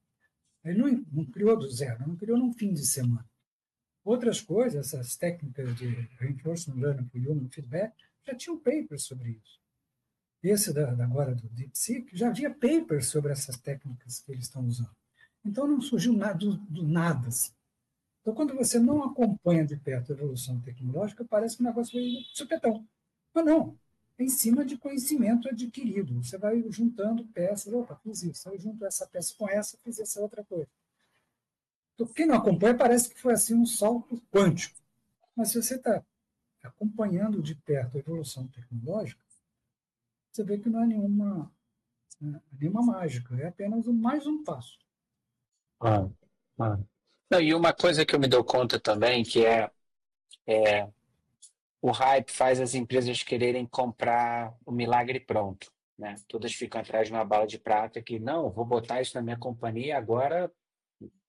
Ele não criou do zero, não criou num fim de semana. Outras coisas, essas técnicas de reinforcement learning for human feedback, já tinham papers sobre isso. Esse agora do DeepSeek, já havia papers sobre essas técnicas que eles estão usando. Então, não surgiu nada, do nada. Assim. Então, quando você não acompanha de perto a evolução tecnológica, parece que o negócio veio de supetão. Mas não, é em cima de conhecimento adquirido. Você vai juntando peças, opa, fiz isso, eu junto essa peça com essa, fiz essa outra coisa. Então, quem não acompanha parece que foi assim um salto quântico. Mas se você está acompanhando de perto a evolução tecnológica, você vê que não é nenhuma mágica, é apenas mais um passo.
claro, claro. Não, e uma coisa que eu me dou conta também, que é o hype faz as empresas quererem comprar o milagre pronto, né? Todas ficam atrás de uma bala de prata que, não, vou botar isso na minha companhia agora,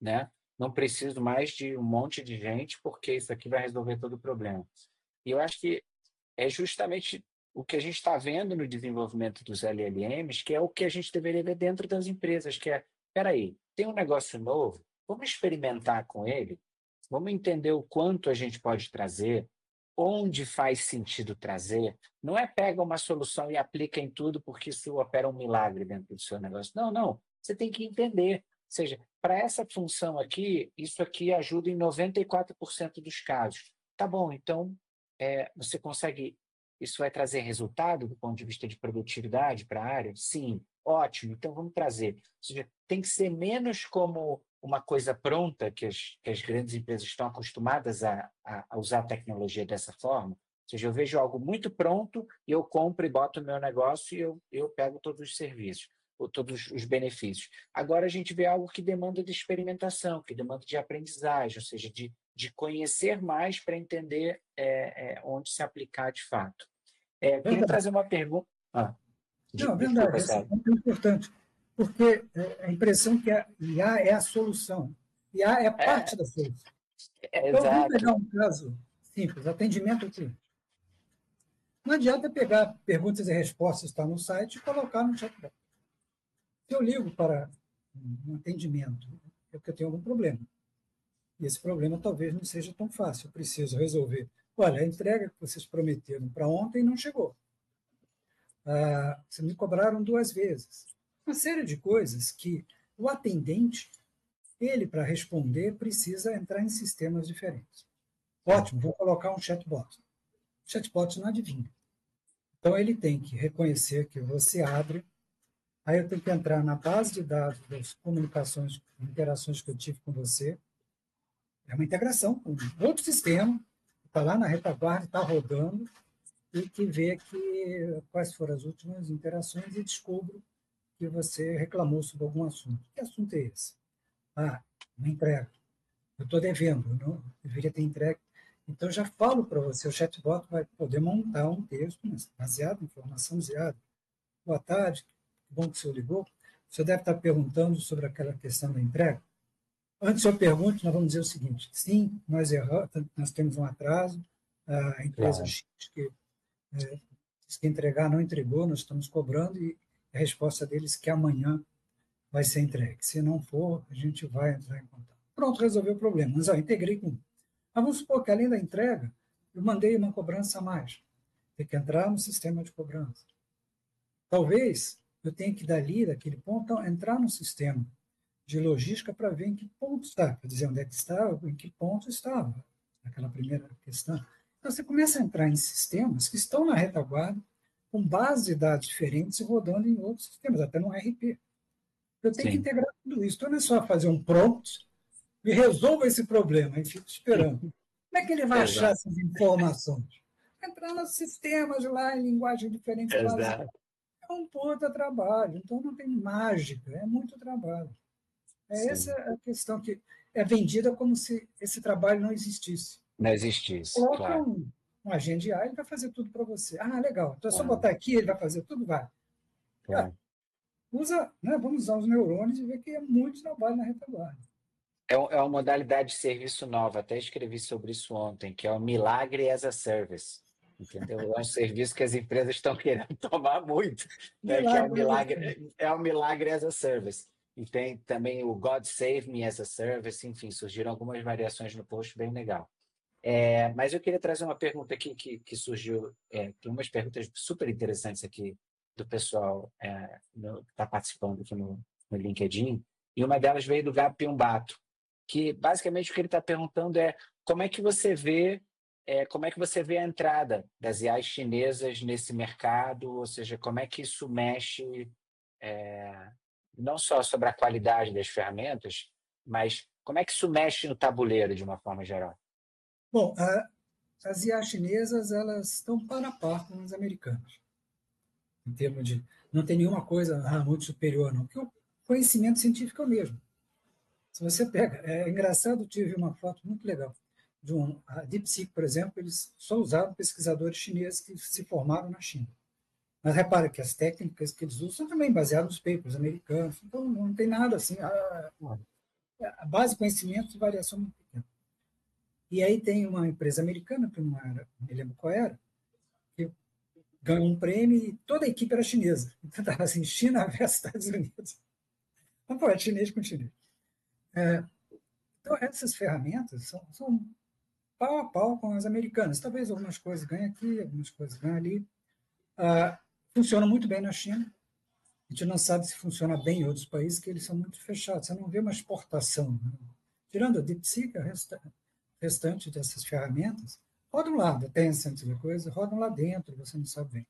né? Não preciso mais de um monte de gente porque isso aqui vai resolver todo o problema. E eu acho que é justamente o que a gente está vendo no desenvolvimento dos LLMs, que é o que a gente deveria ver dentro das empresas, que é, espera aí, tem um negócio novo, vamos experimentar com ele, vamos entender o quanto a gente pode trazer, onde faz sentido trazer. Não é pega uma solução e aplica em tudo porque isso opera um milagre dentro do seu negócio. Não, não. Você tem que entender. Ou seja, para essa função aqui, isso aqui ajuda em 94% dos casos. Tá bom, então você consegue. Isso vai trazer resultado do ponto de vista de produtividade para a área? Sim, ótimo, então vamos trazer. Ou seja, tem que ser menos como uma coisa pronta, que as grandes empresas estão acostumadas a usar a tecnologia dessa forma. Ou seja, eu vejo algo muito pronto e eu compro e boto no meu negócio e eu pego todos os serviços, ou todos os benefícios. Agora a gente vê algo que demanda de experimentação, que demanda de aprendizagem, ou seja, de conhecer mais para entender onde se aplicar de fato. Queria
Verdade.
trazer uma pergunta.
Não,
Desculpa,
verdade, esse
Sérgio.
ponto é importante, porque a impressão que a IA é a solução. IA é
É,
parte da solução. Então, vamos
exato.
pegar um caso simples, atendimento aqui. Não adianta pegar perguntas e respostas que está no site e colocar no chatbot. Se eu ligo para um atendimento, é porque eu tenho algum problema. E esse problema talvez não seja tão fácil. Eu preciso resolver. Olha, a entrega que vocês prometeram para ontem não chegou. Vocês me cobraram 2 vezes. Uma série de coisas que o atendente Ele, para responder, precisa entrar em sistemas diferentes. Ótimo, vou colocar um chatbot. O chatbot não adivinha. Então, ele tem que reconhecer que você abre, aí eu tenho que entrar na base de dados das comunicações, interações que eu tive com você. É uma integração com outro sistema, está lá na retaguarda, está rodando, e que vê quais foram as últimas interações e descubro que você reclamou sobre algum assunto. Que assunto é esse? Ah, uma entrega. Eu estou devendo, eu não deveria ter entregue. Então, já falo para você, o chatbot vai poder montar um texto baseado em informação zerada. Boa tarde, que bom que o senhor ligou. O senhor deve estar perguntando sobre aquela questão da entrega. Antes que eu pergunte, nós vamos dizer o seguinte: sim, nós erramos, nós temos um atraso, a empresa
Claro.
X que disse que entregar não entregou, nós estamos cobrando e a resposta deles é que amanhã vai ser entregue. Se não for, a gente vai entrar em contato. Pronto, resolveu o problema. Mas eu integrei com. Mas vamos supor que além da entrega, eu mandei uma cobrança a mais. Tem que entrar no sistema de cobrança. Talvez eu tenha que, dali, daquele ponto, entrar no sistema de logística para ver em que ponto está, para dizer onde é que está, em que ponto estava, naquela primeira questão. Então, você começa a entrar em sistemas que estão na retaguarda, com bases de dados diferentes e rodando em outros sistemas, até no RP. Eu tenho que
Sim,
integrar tudo isso. Então, não é só fazer um prompt e resolva esse problema e fico esperando. Como é que ele vai achar
exato,
essas informações? Entrar nos sistemas lá em linguagem diferente, base.
exato.
É um puta trabalho. Então, não tem mágica, é muito trabalho. Essa
Sim,
é a questão que é vendida como se esse trabalho não existisse.
não existe isso,
Coloca
claro.
um agente AI, ele vai fazer tudo para você. Ah, legal. Então é só
Claro,
botar aqui, ele vai fazer tudo, vai. Ah,
claro.
usa, né, vamos usar os neurônios e ver que é muito trabalho na retaguarda.
É uma modalidade de serviço nova, até escrevi sobre isso ontem, que é o Milagre as a Service, entendeu? É um serviço que as empresas estão querendo tomar muito, né? Que
Milagre,
é o Milagre as a Service. E tem também o God Save Me as a Service, enfim, surgiram algumas variações no post, bem legal. Mas eu queria trazer uma pergunta aqui que surgiu, tem umas perguntas super interessantes aqui do pessoal que está participando aqui no LinkedIn, e uma delas veio do Gabi Piumbato, que basicamente o que ele está perguntando é como é que você vê a entrada das IAs chinesas nesse mercado, ou seja, como é que isso mexe não só sobre a qualidade das ferramentas, mas como é que isso mexe no tabuleiro de uma forma geral?
Bom, as IA chinesas, elas estão par a par com as americanas, em termos de. Não tem nenhuma coisa muito superior, não, porque o conhecimento científico é o mesmo. Se você pega, é engraçado, tive uma foto muito legal de a DeepSeek, por exemplo, eles só usaram pesquisadores chineses que se formaram na China. Mas repara que as técnicas que eles usam são também baseadas nos papers americanos, então não tem nada assim, a base de conhecimento de variação muito pequena. E aí tem uma empresa americana, que não era, não me lembro qual era, que ganhou um prêmio e toda a equipe era chinesa. Então estava assim, China versus Estados Unidos. Então, pô, é chinês com chinês. Então, essas ferramentas são pau a pau com as americanas. Talvez algumas coisas ganhem aqui, algumas coisas ganhem ali. Funciona muito bem na China. A gente não sabe se funciona bem em outros países, que eles são muito fechados. Você não vê uma exportação. Né? Tirando a DeepSeek, restante dessas ferramentas, rodam lá, da Tencent e coisa, rodam lá dentro, você não sabe bem.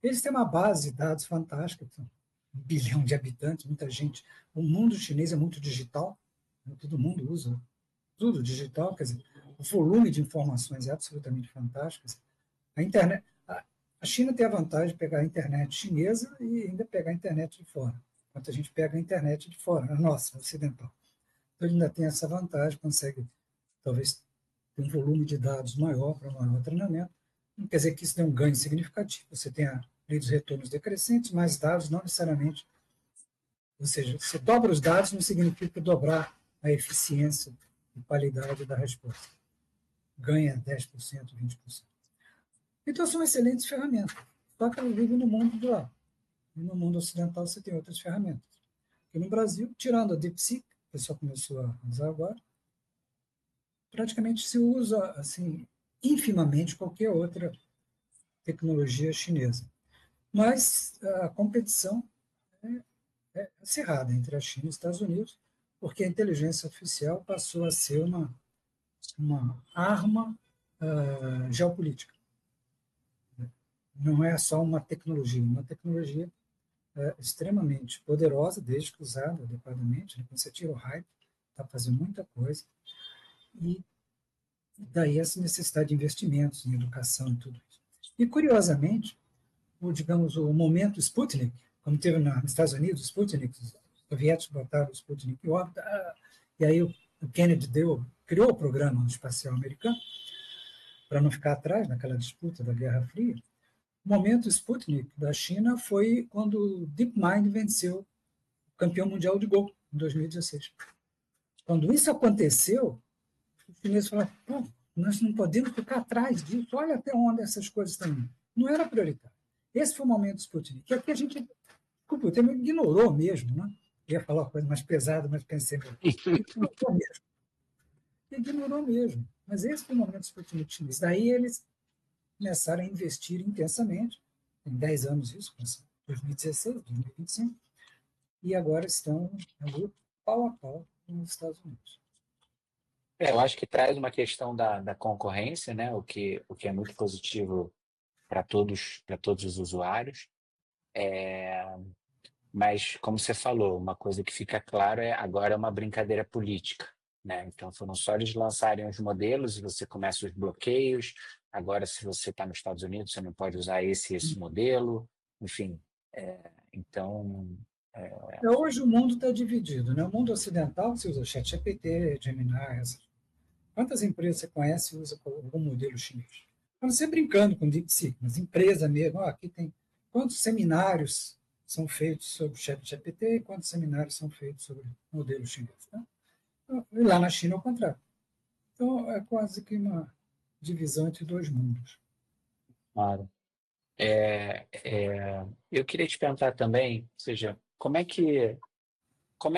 Eles têm uma base de dados fantástica, 1 bilhão de habitantes, muita gente. O mundo chinês é muito digital, né? Todo mundo usa tudo digital, quer dizer, o volume de informações é absolutamente fantástico. A internet, a China tem a vantagem de pegar a internet chinesa e ainda pegar a internet de fora, enquanto a gente pega a internet de fora, a nossa, a ocidental. Então, ele ainda tem essa vantagem, consegue, talvez, ter um volume de dados maior para maior treinamento. Não quer dizer que isso dê um ganho significativo. Você tem a lei dos retornos decrescentes, mais dados não necessariamente. Ou seja, você dobra os dados não significa dobrar a eficiência e qualidade da resposta. Ganha 10%, 20%. Então, são excelentes ferramentas. Só que elas vivem no mundo do lá. E no mundo ocidental você tem outras ferramentas. Aqui no Brasil, tirando a DeepSeek, que o pessoal começou a usar agora, praticamente se usa assim infimamente qualquer outra tecnologia chinesa. Mas a competição é acirrada entre a China e os Estados Unidos, porque a inteligência artificial passou a ser uma arma geopolítica. Não é só uma tecnologia extremamente poderosa, desde que usada adequadamente. Né? Quando você tira o hype, está fazendo muita coisa. E daí essa necessidade de investimentos em educação e tudo isso. E, curiosamente, digamos, o momento Sputnik, como teve nos Estados Unidos, Sputnik, os soviéticos botaram o Sputnik em órbita, e aí o Kennedy criou o programa espacial americano, para não ficar atrás naquela disputa da Guerra Fria. O momento Sputnik da China foi quando o DeepMind venceu o campeão mundial de Go, em 2016. Quando isso aconteceu, os chineses falaram, pô, nós não podemos ficar atrás disso, olha até onde essas coisas estão indo. Não era prioritário. Esse foi o momento Sputnik. E aqui a gente, desculpa, o termo ignorou mesmo, né? Eu ia falar uma coisa mais pesada, mas pensei, ignorou mesmo. Ignorou mesmo. Mas esse foi o momento Sputnik chinês. Daí eles começaram a investir intensamente, tem 10 anos isso, 2016, 2025, e agora estão ali pau a pau nos Estados Unidos.
Eu acho que traz uma questão da concorrência, né? O que é muito positivo para todos os usuários. Mas, como você falou, uma coisa que fica claro agora é uma brincadeira política, né? Então, foram só eles lançarem os modelos e você começa os bloqueios. Agora, se você está nos Estados Unidos, você não pode usar esse modelo. Enfim, então,
Hoje o mundo está dividido, né? O mundo ocidental você usa ChatGPT, Gemini, quantas empresas você conhece e usa algum modelo chinês? Quando você brincando com DeepSeek, mas empresa mesmo, aqui tem quantos seminários são feitos sobre ChatGPT e quantos seminários são feitos sobre modelo chinês. Né? E lá na China é o contrário. Então, é quase que uma divisão entre dois mundos.
claro. Eu queria te perguntar também, ou seja, como é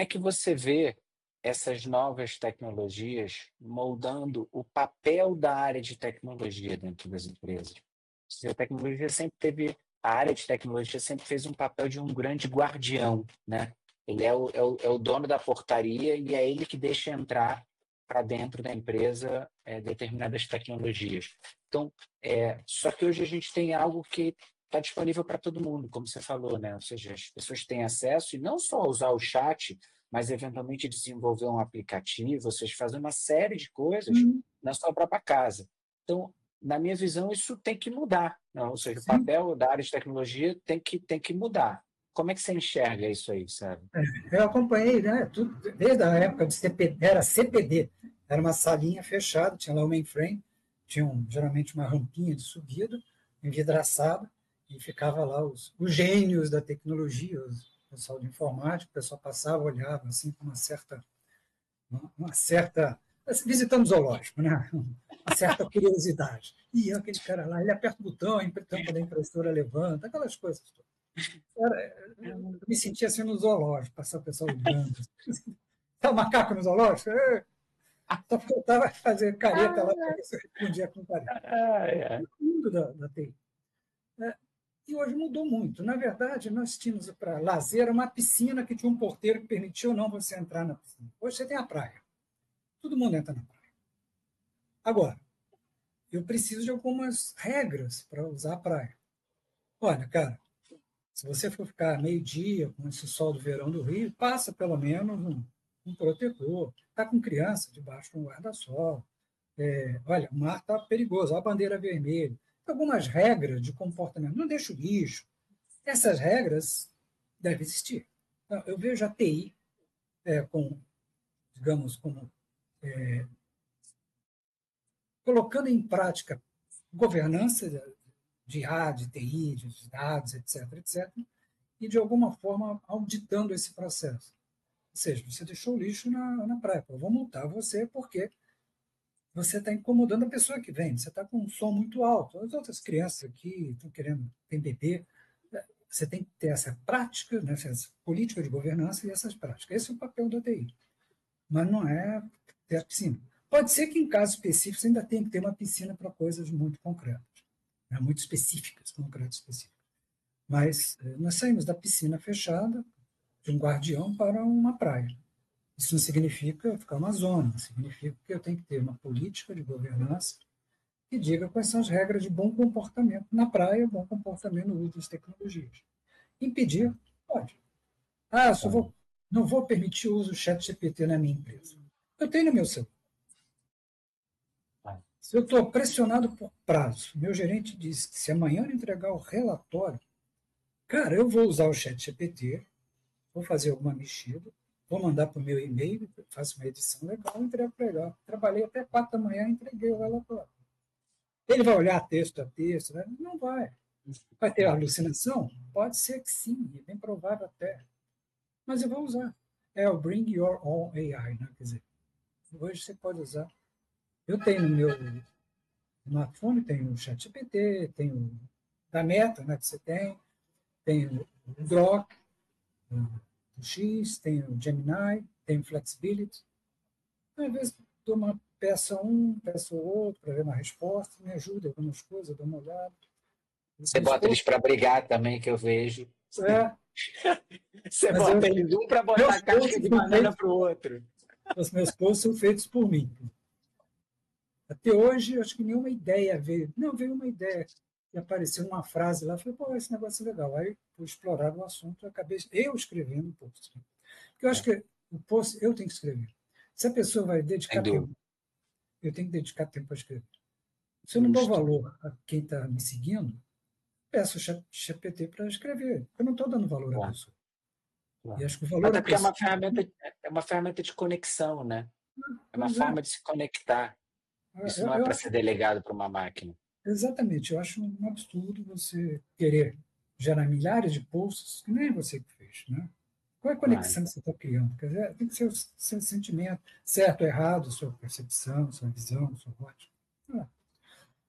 que você vê essas novas tecnologias moldando o papel da área de tecnologia dentro das empresas? A tecnologia sempre teve, a área de tecnologia sempre fez um papel de um grande guardião, né? Ele é o dono da portaria e é ele que deixa entrar para dentro da empresa determinadas tecnologias. Então, só que hoje a gente tem algo que está disponível para todo mundo, como você falou, né? Ou seja, as pessoas têm acesso e não só usar o chat, mas eventualmente desenvolver um aplicativo, ou seja, fazer uma série de coisas na sua própria casa. Então, na minha visão, isso tem que mudar, né? Ou seja, o
Sim,
papel da área de tecnologia tem que mudar. Como é que você enxerga isso aí, sabe?
eu acompanhei, né, tudo, desde a época de CPD, era CPD, era uma salinha fechada, tinha lá o mainframe, tinha geralmente uma rampinha de subida, envidraçada, e ficava lá os gênios da tecnologia, o pessoal de informática, o pessoal passava, olhava assim com uma certa visitando zoológico, né? Uma certa curiosidade. E aquele cara lá, ele aperta o botão, a tampa da impressora levanta, aquelas coisas todas. Eu me sentia assim no zoológico, passar o pessoal olhando. Tá o macaco no zoológico? Só faltava fazer careta lá para ver se eu respondia com careta.
É.
O mundo da TI. E hoje mudou muito. Na verdade, nós tínhamos para lazer uma piscina que tinha um porteiro que permitia ou não você entrar na piscina. Hoje você tem a praia. Todo mundo entra na praia. Agora, eu preciso de algumas regras para usar a praia. Olha, cara, se você for ficar meio-dia com esse sol do verão do Rio, passa pelo menos um protetor. Está com criança debaixo de um guarda-sol. Olha, o mar está perigoso, olha a bandeira vermelha. Tem algumas regras de comportamento. Não deixa o lixo. Essas regras devem existir. Então, eu vejo a TI digamos, colocando em prática governança de IA, de TI, de dados, etc., etc., e, de alguma forma, auditando esse processo. Ou seja, você deixou o lixo na praia. Eu vou multar você porque você está incomodando a pessoa que vem. Você está com um som muito alto. As outras crianças aqui estão querendo, tem bebê. Você tem que ter essa prática, né, essa política de governança e essas práticas. Esse é o papel da TI. Mas não é ter a piscina. Pode ser que em casos específicos ainda tenha que ter uma piscina para coisas muito concretas, né, muito específicas, concretas específicas. Mas nós saímos da piscina fechada, de um guardião, para uma praia. Isso não significa ficar uma zona, significa que eu tenho que ter uma política de governança que diga quais são as regras de bom comportamento na praia, bom comportamento no uso das tecnologias. Impedir, pode. Ah, não vou permitir o uso do chat GPT na minha empresa. Eu tenho no meu celular. Se eu estou pressionado por prazo, meu gerente disse que se amanhã eu entregar o relatório, cara, eu vou usar o chat GPT, vou fazer alguma mexida, vou mandar para o meu e-mail, faço uma edição legal, entrego legal. Trabalhei até 4 da manhã e entreguei o relatório. Ele vai olhar texto a texto? Né? Não vai. Vai ter alucinação? Pode ser que sim, é bem provável até. Mas eu vou usar. É o Bring Your Own AI, né? Quer dizer, hoje você pode usar. Eu tenho no meu smartphone, tenho o ChatGPT, tenho da Meta, né, que você tem o Grok, o X, tem o Gemini, tem o Flexibility. Às vezes dou uma peça peça outro, para ver uma resposta, me ajuda em algumas coisas, dou uma olhada.
Você
Meu
bota eles
esposo,
para brigar também, que eu vejo.
é,
Você
mas
bota eles um para botar
meus
a casca
posts
de
são
banana
feitos,
para o outro.
os meus posts são feitos por mim. Até hoje, acho que nenhuma ideia veio. Não, veio uma ideia e apareceu uma frase lá. Falei, pô, esse negócio é legal. Aí fui explorar o assunto, acabei eu escrevendo o post. Porque eu acho que o post eu tenho que escrever. Se a pessoa vai dedicar
Sem
tempo,
dúvida.
eu tenho que dedicar tempo para escrever. Se eu não dou
Justo.
valor a quem está me seguindo, peço o GPT para escrever. Eu não estou dando valor à
Claro,
pessoa. E
claro.
acho que o valor
Até
à
porque
pessoa.
é uma ferramenta de conexão, né? É uma
Pois é,
forma de se conectar. Isso não é
eu
para
acho.
ser delegado para uma máquina.
Exatamente, eu acho um absurdo você querer gerar milhares de posts que nem você que fez, né? Qual é a
Claro.
conexão que você está criando? Quer dizer, tem que ser o seu sentimento, certo ou errado, sua percepção, sua visão, sua ótica. Ah,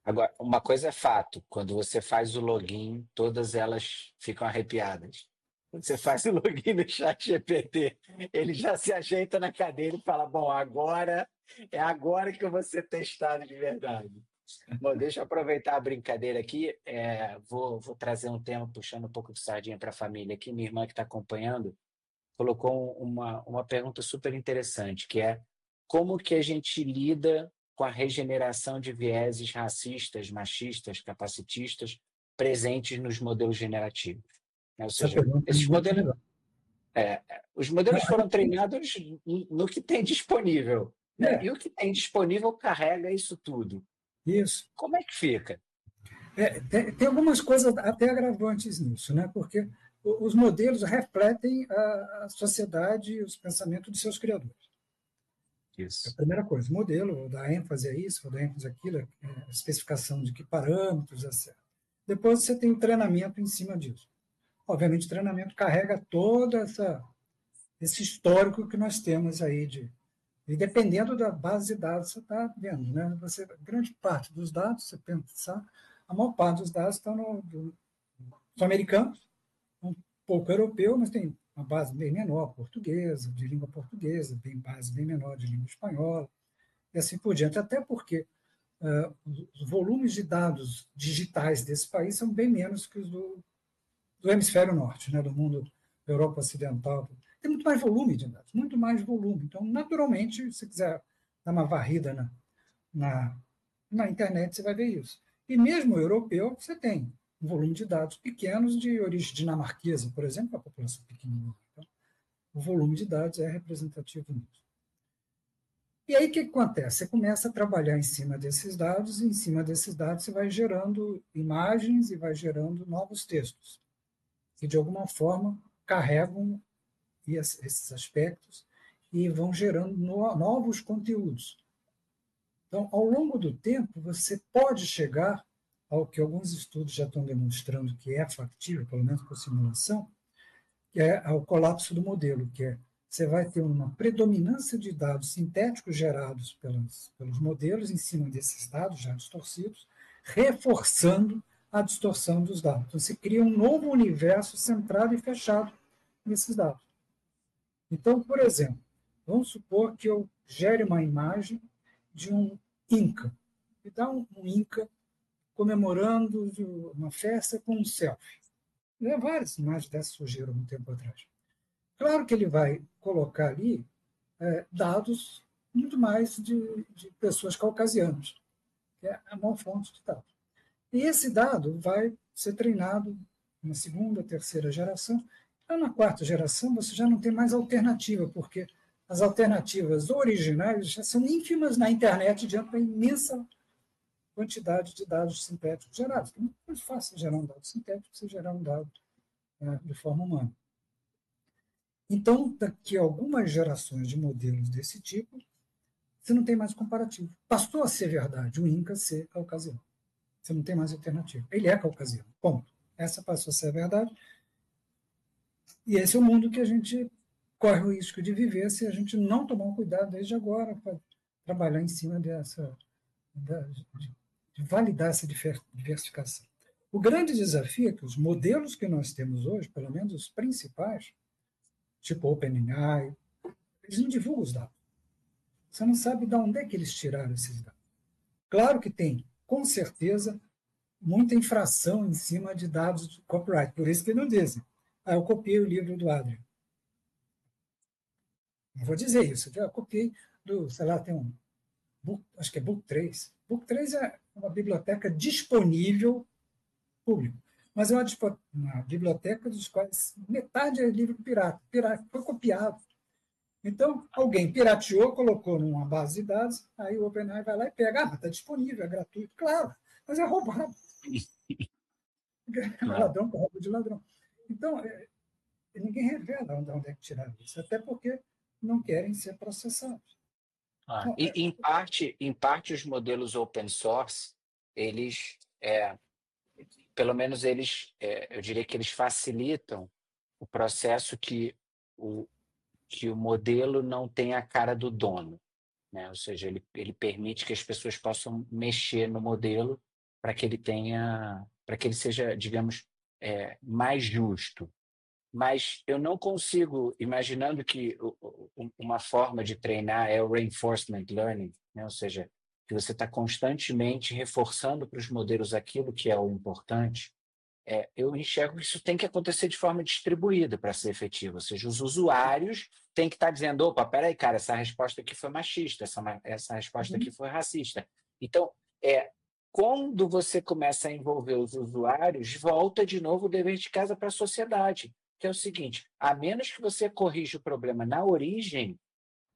Agora, uma coisa é fato, quando você faz o login, todas elas ficam arrepiadas. Quando você faz o login no chat GPT, ele já se ajeita na cadeira e fala, bom, agora é agora que eu vou ser testado de verdade. Bom, deixa eu aproveitar a brincadeira aqui, vou trazer um tema puxando um pouco de sardinha para a família aqui. Minha irmã que está acompanhando colocou uma pergunta super interessante, que é como que a gente lida com a regeneração de vieses racistas, machistas, capacitistas presentes nos modelos generativos, né? Ou
essa
seja,
pergunta é
esses
muito
modelos,
legal.
os
Não,
modelos foram treinados no que tem disponível, né?
é,
E o que tem disponível carrega isso tudo.
isso.
Como é que fica?
Tem algumas coisas até agravantes nisso, né? Porque os modelos refletem a sociedade e os pensamentos de seus criadores. É a
Isso.
primeira coisa, o modelo, vou dar ênfase a isso, vou dar ênfase àquilo, a especificação de que parâmetros, etc. Depois você tem o treinamento em cima disso. Obviamente, o treinamento carrega todo esse histórico que nós temos aí e dependendo da base de dados você está vendo, né? Grande parte dos dados, você pensar, a maior parte dos dados estão são americanos, um pouco europeu, mas tem uma base bem menor, portuguesa, de língua portuguesa, base bem menor de língua espanhola, e assim por diante. Até porque os volumes de dados digitais desse país são bem menos que os do hemisfério norte, né, do mundo da Europa Ocidental. Tem muito mais volume de dados, muito mais volume. Então, naturalmente, se quiser dar uma varrida na, na internet, você vai ver isso. E mesmo o europeu, você tem um volume de dados pequenos de origem dinamarquesa, por exemplo, a população pequenininha. Então, o volume de dados é representativo nisso. E aí o que acontece? Você começa a trabalhar em cima desses dados, e em cima desses dados você vai gerando imagens e vai gerando novos textos, que de alguma forma carregam esses aspectos e vão gerando novos conteúdos. Então, ao longo do tempo, você pode chegar ao que alguns estudos já estão demonstrando que é factível, pelo menos por simulação, que é o colapso do modelo, que é você vai ter uma predominância de dados sintéticos gerados pelos modelos em cima desses dados já distorcidos, reforçando a distorção dos dados. Então, você cria um novo universo centrado e fechado nesses dados. Então, por exemplo, vamos supor que eu gere uma imagem de um Inca. Me dá um Inca comemorando uma festa com um selfie. Várias imagens dessas surgiram um tempo atrás. Claro que ele vai colocar ali dados muito mais de pessoas caucasianas, que é a maior fonte de dados. E esse dado vai ser treinado na segunda, terceira geração. Então, na quarta geração, você já não tem mais alternativa, porque as alternativas originais já são ínfimas na internet diante da imensa quantidade de dados sintéticos gerados. É muito mais fácil gerar um dado sintético que você gerar um dado de forma humana. Então, daqui a algumas gerações de modelos desse tipo, você não tem mais comparativo. Passou a ser verdade o Inca ser caucasiano. Você não tem mais alternativa. Ele é caucasiano. Ponto. Essa passou a ser a verdade. E esse é o mundo que a gente corre o risco de viver se a gente não tomar um cuidado desde agora para trabalhar em cima de validar essa diversificação. O grande desafio é que os modelos que nós temos hoje, pelo menos os principais, tipo OpenAI, eles não divulgam os dados. Você não sabe de onde é que eles tiraram esses dados. Claro que tem, com certeza, muita infração em cima de dados de copyright, por isso que não dizem. Eu copiei o livro do Adrian. Não vou dizer isso, eu copiei do, sei lá, tem um, acho que é Book 3. Book 3 é uma biblioteca disponível público, mas é uma biblioteca dos quais metade é livro pirata, foi copiado. Então, alguém pirateou, colocou numa base de dados, aí o OpenAI vai lá e pega, mas está disponível, é gratuito. Claro, mas é roubado.
Claro.
Ladrão com roubo de ladrão. Então, ninguém revela de onde é que tiraram isso, até porque não querem ser processados. Então,
E, em parte, os modelos open source, eles, pelo menos eu diria que eles facilitam o processo que o modelo não tem a cara do dono, né? Ou seja, ele permite que as pessoas possam mexer no modelo para que ele seja, digamos, mais justo. Mas eu não consigo, imaginando que uma forma de treinar é o reinforcement learning, né? Ou seja, que você está constantemente reforçando para os modelos aquilo que é o importante. Eu enxergo que isso tem que acontecer de forma distribuída para ser efetivo, ou seja, os usuários têm que estar dizendo, opa, peraí, cara, essa resposta aqui foi machista, essa resposta aqui foi racista. Então, quando você começa a envolver os usuários, volta de novo o dever de casa para a sociedade, que é o seguinte, a menos que você corrija o problema na origem,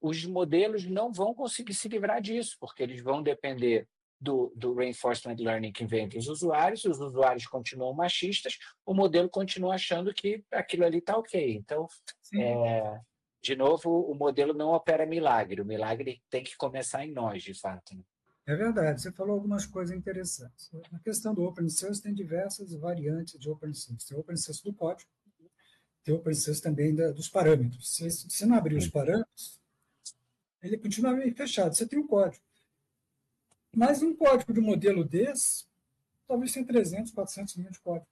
os modelos não vão conseguir se livrar disso, porque eles vão depender do reinforcement learning que vem dos usuários, os usuários continuam machistas, o modelo continua achando que aquilo ali está ok. Então, de novo, o modelo não opera milagre, o milagre tem que começar em nós, de fato. Né?
É verdade, você falou algumas coisas interessantes. Na questão do open source, tem diversas variantes de open source. Tem o open source do código, tem o open source também dos parâmetros. Se você não abrir os parâmetros, ele continua meio fechado. Você tem um código. Mas um código de modelo desse, talvez tenha 300, 400 linhas de código.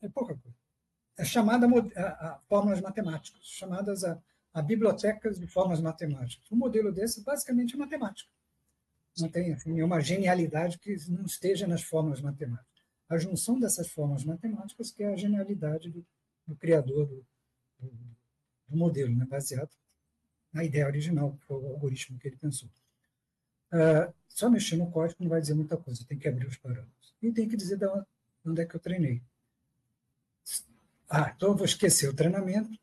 É pouca coisa. É chamada a fórmulas matemáticas, chamadas a bibliotecas de fórmulas matemáticas. Um modelo desse, basicamente, é matemática. Não tem assim, nenhuma genialidade que não esteja nas fórmulas matemáticas. A junção dessas fórmulas matemáticas que é a genialidade do criador do modelo, né, baseado na ideia original, que foi o algoritmo que ele pensou. Só mexer no código não vai dizer muita coisa, tem que abrir os parâmetros. E tem que dizer de onde é que eu treinei. Então eu vou esquecer o treinamento,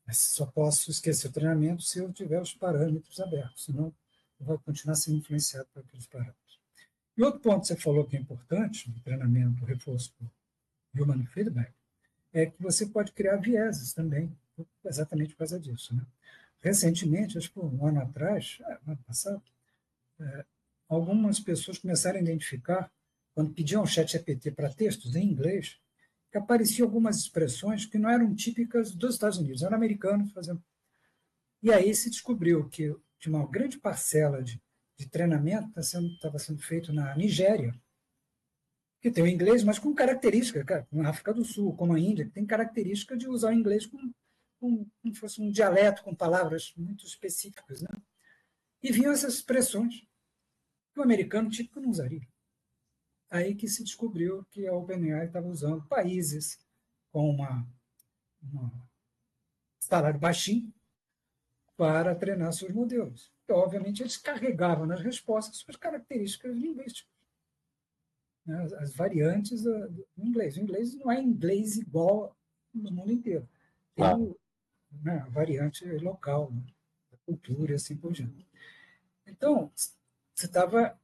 mas só posso esquecer o treinamento se eu tiver os parâmetros abertos, senão eu vou continuar sendo influenciado por aqueles parâmetros. E outro ponto que você falou que é importante no treinamento, reforço do human feedback, é que você pode criar vieses também, exatamente por causa disso. Né? Recentemente, acho que um ano atrás, ano passado, algumas pessoas começaram a identificar, quando pediam ao chat GPT para textos em inglês, que apareciam algumas expressões que não eram típicas dos Estados Unidos, eram americanos fazendo. E aí se descobriu que tinha uma grande parcela de treinamento estava sendo feito na Nigéria, que tem o inglês, mas com característica, cara, como a África do Sul, como a Índia, que tem característica de usar o inglês como fosse um dialeto, com palavras muito específicas. Né? E vinham essas expressões que o americano típico não usaria. Aí que se descobriu que a OpenAI estava usando países com um salário baixinho, para treinar seus modelos. E, obviamente, eles carregavam nas respostas suas características linguísticas, né? As variantes do inglês. O inglês não é inglês igual no mundo inteiro. Tem
Claro.
né, a variante local, né, da cultura e assim por diante. Então, você estava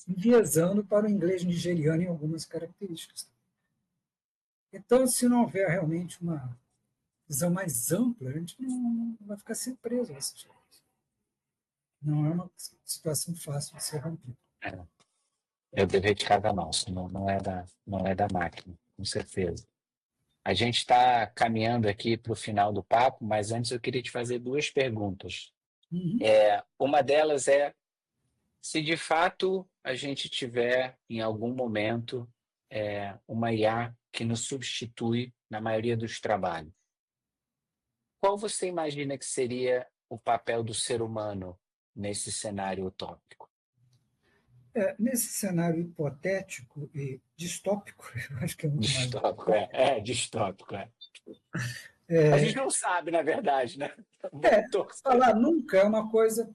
enviesando para o inglês nigeriano em algumas características. Então, se não houver realmente uma visão mais ampla, a gente não vai ficar sempre preso a essas coisas. Não é uma situação fácil de ser rompida.
É. É o dever de cada nosso, não é da máquina, com certeza. A gente está caminhando aqui para o final do papo, mas antes eu queria te fazer duas perguntas.
Uhum.
Uma delas é se de fato a gente tiver em algum momento uma IA que nos substitui na maioria dos trabalhos, qual você imagina que seria o papel do ser humano nesse cenário utópico?
Nesse cenário hipotético e distópico, eu acho que é muito mais.
Distópico, distópico, é. A gente não sabe, na verdade, né?
É,
Vamos torcer.
falar nunca é uma coisa.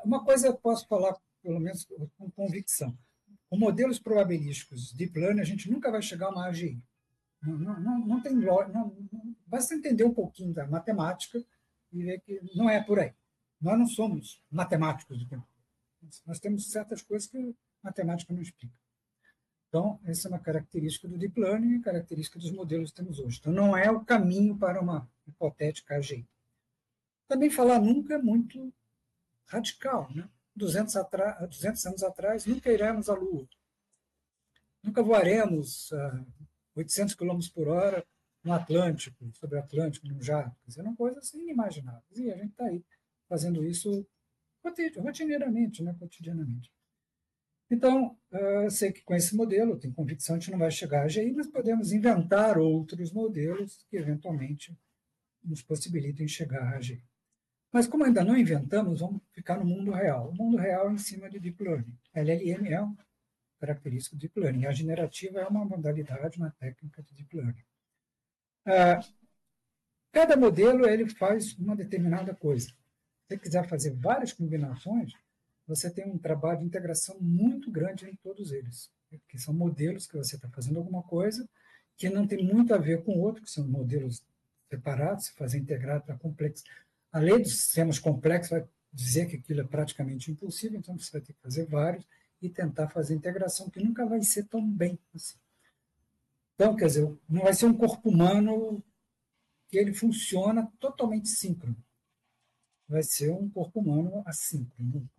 Uma coisa eu posso falar, pelo menos com convicção. Com modelos probabilísticos deep learning, a gente nunca vai chegar a uma AGI. Não tem lógica. Basta entender um pouquinho da matemática e ver que não é por aí. Nós não somos matemáticos do tempo. Nós temos certas coisas que a matemática não explica. Então, essa é uma característica do deep learning e característica dos modelos que temos hoje. Então, não é o caminho para uma hipotética AGI. Também falar nunca é muito radical. Né? 200 anos atrás, nunca iremos à Lua. Nunca voaremos a 800 quilômetros por hora no Atlântico, sobre o Atlântico, num jato. Quer dizer, eram coisas inimagináveis. E a gente está aí fazendo isso rotineiramente, né? Cotidianamente. Então, eu sei que com esse modelo, eu tenho convicção que a gente não vai chegar a AGI, mas podemos inventar outros modelos que, eventualmente, nos possibilitem chegar a AGI. Mas como ainda não inventamos, vamos ficar no mundo real. O mundo real em cima de Deep Learning. LLM é uma característica do Deep Learning. A generativa é uma modalidade, uma técnica de Deep Learning. Cada modelo ele faz uma determinada coisa. Se você quiser fazer várias combinações, você tem um trabalho de integração muito grande em todos eles, que são modelos que você está fazendo alguma coisa que não tem muito a ver com o outro, que são modelos separados, se fazer integrado para complexo. A lei dos sistemas complexos vai dizer que aquilo é praticamente impossível, então você vai ter que fazer vários e tentar fazer integração, que nunca vai ser tão bem assim. Então, quer dizer, não vai ser um corpo humano que ele funciona totalmente síncrono. Vai ser um corpo humano assíncrono,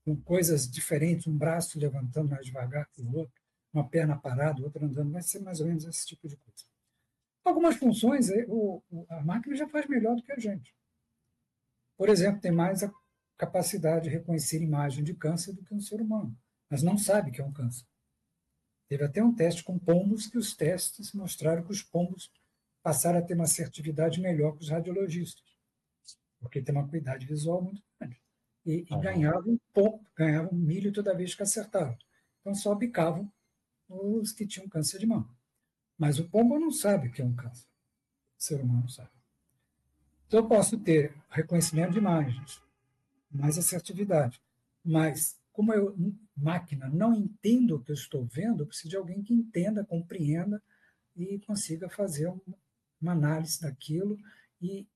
com coisas diferentes, um braço levantando mais devagar que o outro, uma perna parada, outra andando, vai ser mais ou menos esse tipo de coisa. Algumas funções a máquina já faz melhor do que a gente. Por exemplo, tem mais a capacidade de reconhecer imagem de câncer do que um ser humano, mas não sabe que é um câncer. Teve até um teste com pombos que os testes mostraram que os pombos passaram a ter uma assertividade melhor que os radiologistas, porque tem uma acuidade visual muito grande. E ganhavam milho toda vez que acertavam. Então só bicavam os que tinham câncer de mama. Mas o pombo não sabe o que é um câncer. O ser humano sabe. Então eu posso ter reconhecimento de imagens, mais assertividade. Mas, como eu, máquina, não entendo o que eu estou vendo, eu preciso de alguém que entenda, compreenda e consiga fazer uma análise daquilo e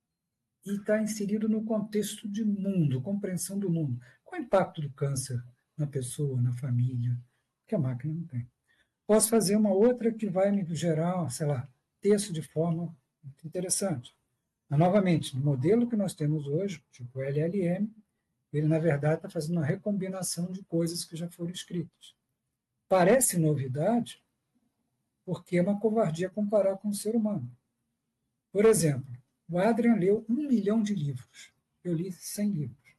está inserido no contexto de mundo, compreensão do mundo. Qual é o impacto do câncer na pessoa, na família, que a máquina não tem? Posso fazer uma outra que vai me gerar, sei lá, texto de forma muito interessante. Mas, novamente, no modelo que nós temos hoje, tipo o LLM, ele, na verdade, está fazendo uma recombinação de coisas que já foram escritas. Parece novidade, porque é uma covardia comparar com o ser humano. Por exemplo, o Adrian leu 1 milhão de livros. Eu li 100 livros.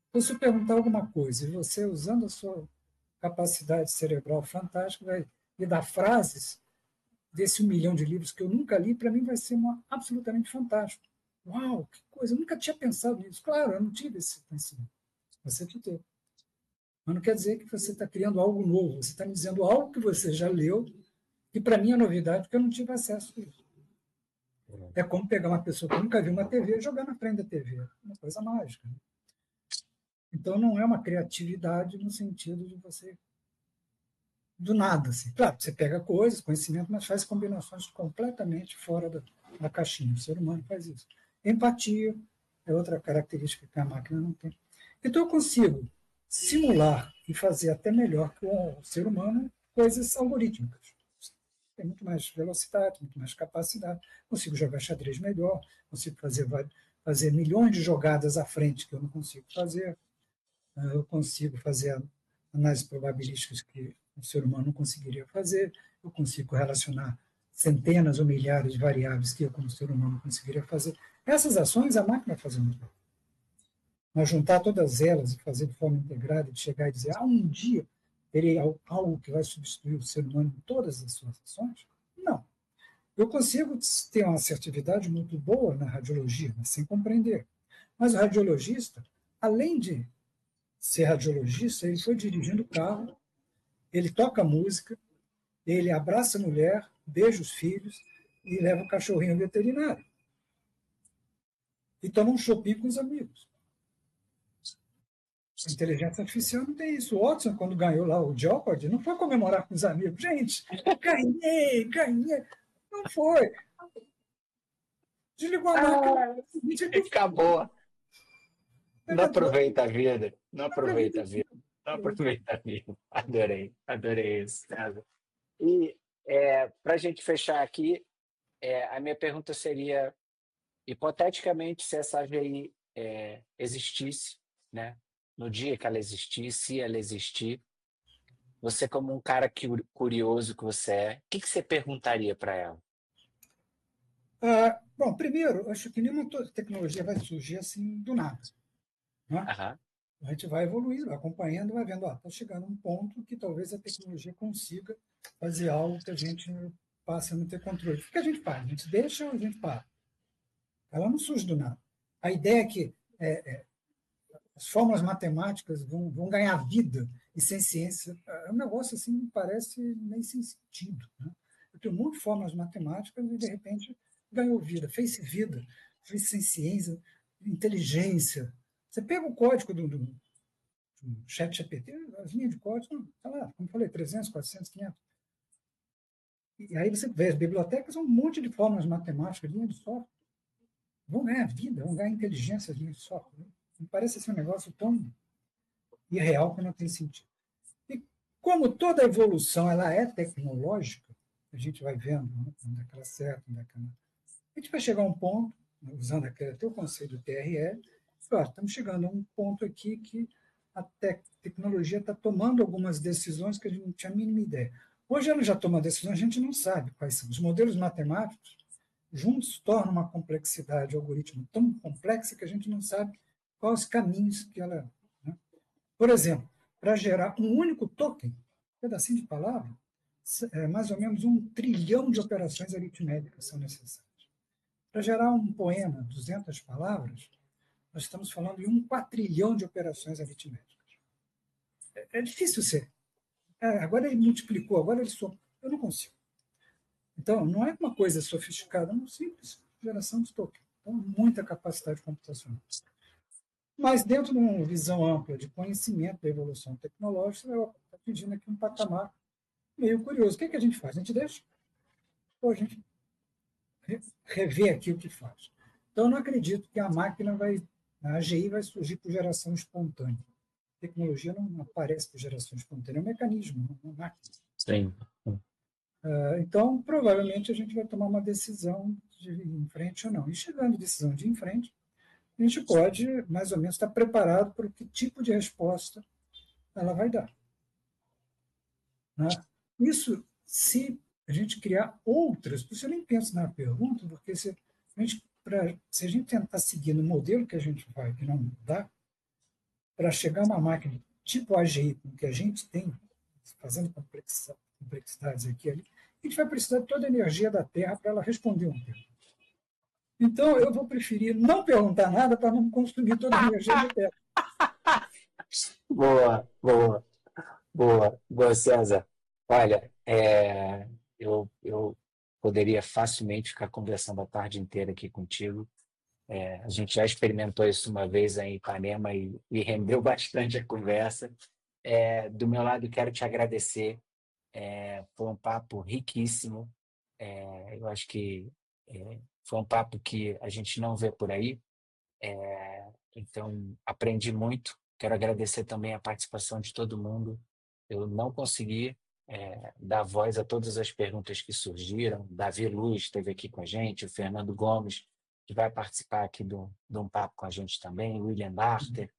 Então, se eu perguntar alguma coisa e você, usando a sua capacidade cerebral fantástica, vai me dar frases desse 1 milhão de livros que eu nunca li, para mim vai ser absolutamente fantástico. Uau, que coisa, eu nunca tinha pensado nisso. Claro, eu não tive esse conhecimento. Você que teve. Mas não quer dizer que você está criando algo novo. Você está me dizendo algo que você já leu, e para mim é novidade, porque eu não tive acesso a isso. É como pegar uma pessoa que nunca viu uma TV e jogar na frente da TV. Uma coisa mágica. Né? Então, não é uma criatividade no sentido de você do nada. Assim. Claro, você pega coisas, conhecimento, mas faz combinações completamente fora da caixinha. O ser humano faz isso. Empatia é outra característica que a máquina não tem. Então, eu consigo simular e fazer até melhor que o ser humano coisas algorítmicas. Tem muito mais velocidade, muito mais capacidade. Consigo jogar xadrez melhor, consigo fazer milhões de jogadas à frente que eu não consigo fazer. Eu consigo fazer análises probabilísticas que o ser humano não conseguiria fazer. Eu consigo relacionar centenas ou milhares de variáveis que eu, como ser humano, não conseguiria fazer. Essas ações a máquina vai fazer muito bem. Mas juntar todas elas e fazer de forma integrada, de chegar e dizer, um dia terei algo que vai substituir o ser humano em todas as suas ações? Não. Eu consigo ter uma assertividade muito boa na radiologia, mas sem compreender. Mas o radiologista, além de ser radiologista, ele foi dirigindo o carro, ele toca música, ele abraça a mulher, beija os filhos e leva o cachorrinho ao veterinário. E toma um shopping com os amigos. A inteligência artificial não tem isso. O Watson, quando ganhou lá o Jeopardy, não foi comemorar com os amigos. Gente, ganhei. Não foi. Desligou a máquina.
Acabou. Não aproveita a vida. Não
Não aproveita
aproveita a vida. Não aproveita a vida. Adorei isso, César. E para a gente fechar aqui, a minha pergunta seria, hipoteticamente, se essa AGI existisse, né? No dia que ela existir, se ela existir, você como um cara curioso que você é, o que você perguntaria para ela?
Bom, primeiro, acho que nenhuma tecnologia vai surgir assim do nada. Né?
Aham.
A gente vai evoluindo, acompanhando, vai vendo, está chegando um ponto que talvez a tecnologia consiga fazer algo que a gente passe a não ter controle. O que a gente faz? A gente deixa ou a gente para? Ela não surge do nada. A ideia é que as fórmulas matemáticas vão ganhar vida e sem ciência. É um negócio assim, parece meio sem sentido. Né? Eu tenho um monte de fórmulas matemáticas e, de repente, ganhou vida, fez sem ciência, inteligência. Você pega o código do chat GPT, as linhas de código, sei lá, como eu falei, 300, 400, 500. E aí você vê, as bibliotecas são um monte de fórmulas matemáticas, linha de software. Vão ganhar vida, vão ganhar inteligência, as linhas de software. Me parece ser um negócio tão irreal que não tem sentido. E como toda evolução ela é tecnológica, a gente vai vendo onde é que ela acerta, onde é que ela... A gente vai chegar a um ponto, usando aquele teu conceito do TRE, claro, estamos chegando a um ponto aqui que a tecnologia está tomando algumas decisões que a gente não tinha a mínima ideia. Hoje ela já toma decisões, a gente não sabe quais são. Os modelos matemáticos juntos tornam uma complexidade algoritmo tão complexa que a gente não sabe quais os caminhos que ela... Né? Por exemplo, para gerar um único token, um pedacinho de palavra, mais ou menos 1 trilhão de operações aritméticas são necessárias. Para gerar um poema, 200 palavras, nós estamos falando de 1 quatrilhão de operações aritméticas. É difícil ser. Agora ele multiplicou, agora ele somou. Eu não consigo. Então, não é uma coisa sofisticada, é uma simples geração de token. Então, muita capacidade computacional. Mas, dentro de uma visão ampla de conhecimento da evolução tecnológica, eu estou pedindo aqui um patamar meio curioso. O que a gente faz? A gente deixa? Ou a gente revê aqui o que faz? Então, eu não acredito que a AGI vai surgir por geração espontânea. A tecnologia não aparece por geração espontânea, é um mecanismo, uma máquina.
Sim.
Então, provavelmente, a gente vai tomar uma decisão de ir em frente ou não. E chegando à decisão de ir em frente, a gente pode, mais ou menos, estar preparado para o que tipo de resposta ela vai dar. Né? Isso, se a gente criar outras, você nem pensa na pergunta, porque se a gente tentar seguir no modelo que a gente vai, que não dá, para chegar a uma máquina tipo AGI, com que a gente tem, fazendo complexidades aqui e ali, a gente vai precisar de toda a energia da Terra para ela responder uma pergunta. Então, eu vou preferir não perguntar nada para não consumir toda a energia da Terra.
Boa, César. Olha, eu poderia facilmente ficar conversando a tarde inteira aqui contigo. A gente já experimentou isso uma vez em Ipanema e rendeu bastante a conversa. Do meu lado, quero te agradecer. Foi um papo riquíssimo. Eu acho que foi um papo que a gente não vê por aí. Então, aprendi muito. Quero agradecer também a participação de todo mundo. Eu não consegui dar voz a todas as perguntas que surgiram. Davi Luz esteve aqui com a gente, o Fernando Gomes, que vai participar aqui de um papo com a gente também, o William Barter,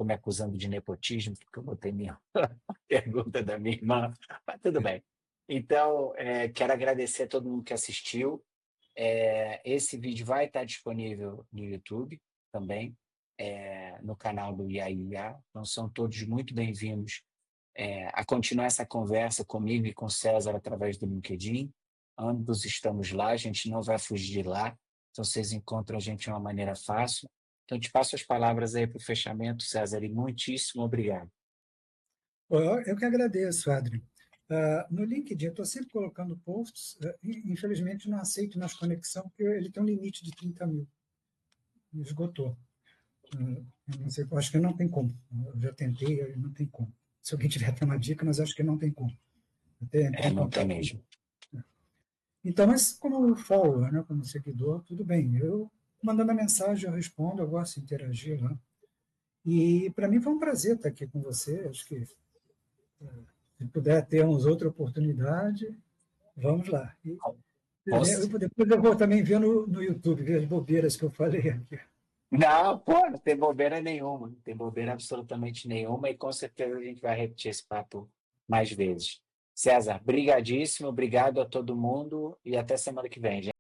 me acusando de nepotismo, porque eu botei minha pergunta da minha irmã, mas tudo bem. Então, quero agradecer a todo mundo que assistiu. Esse vídeo vai estar disponível no YouTube também, no canal do IAIA. Então, são todos muito bem-vindos a continuar essa conversa comigo e com o César através do LinkedIn. Ambos estamos lá, a gente não vai fugir de lá. Então, vocês encontram a gente de uma maneira fácil. Então, te passo as palavras aí para o fechamento, César, e muitíssimo obrigado.
Eu que agradeço, Adri. No LinkedIn, eu estou sempre colocando posts. Infelizmente, não aceito nas conexão, porque ele tem um limite de 30 mil. Esgotou. Eu não sei, acho que não tem como. Eu já tentei, não tem como. Se alguém tiver até uma dica, mas acho que não tem como. Até entrar em
Não tem
contato.
mesmo.
Então, mas como follower, né, como seguidor, tudo bem. Eu, mandando a mensagem, eu respondo, eu gosto de interagir lá. E para mim foi um prazer estar aqui com você. Acho que se puder termos outra oportunidade, vamos lá. E, depois eu vou também ver no YouTube, ver as bobeiras que eu falei aqui.
Não, pô, não tem bobeira nenhuma, não tem bobeira absolutamente nenhuma, e com certeza a gente vai repetir esse papo mais vezes. César, brigadíssimo, obrigado a todo mundo e até semana que vem, gente.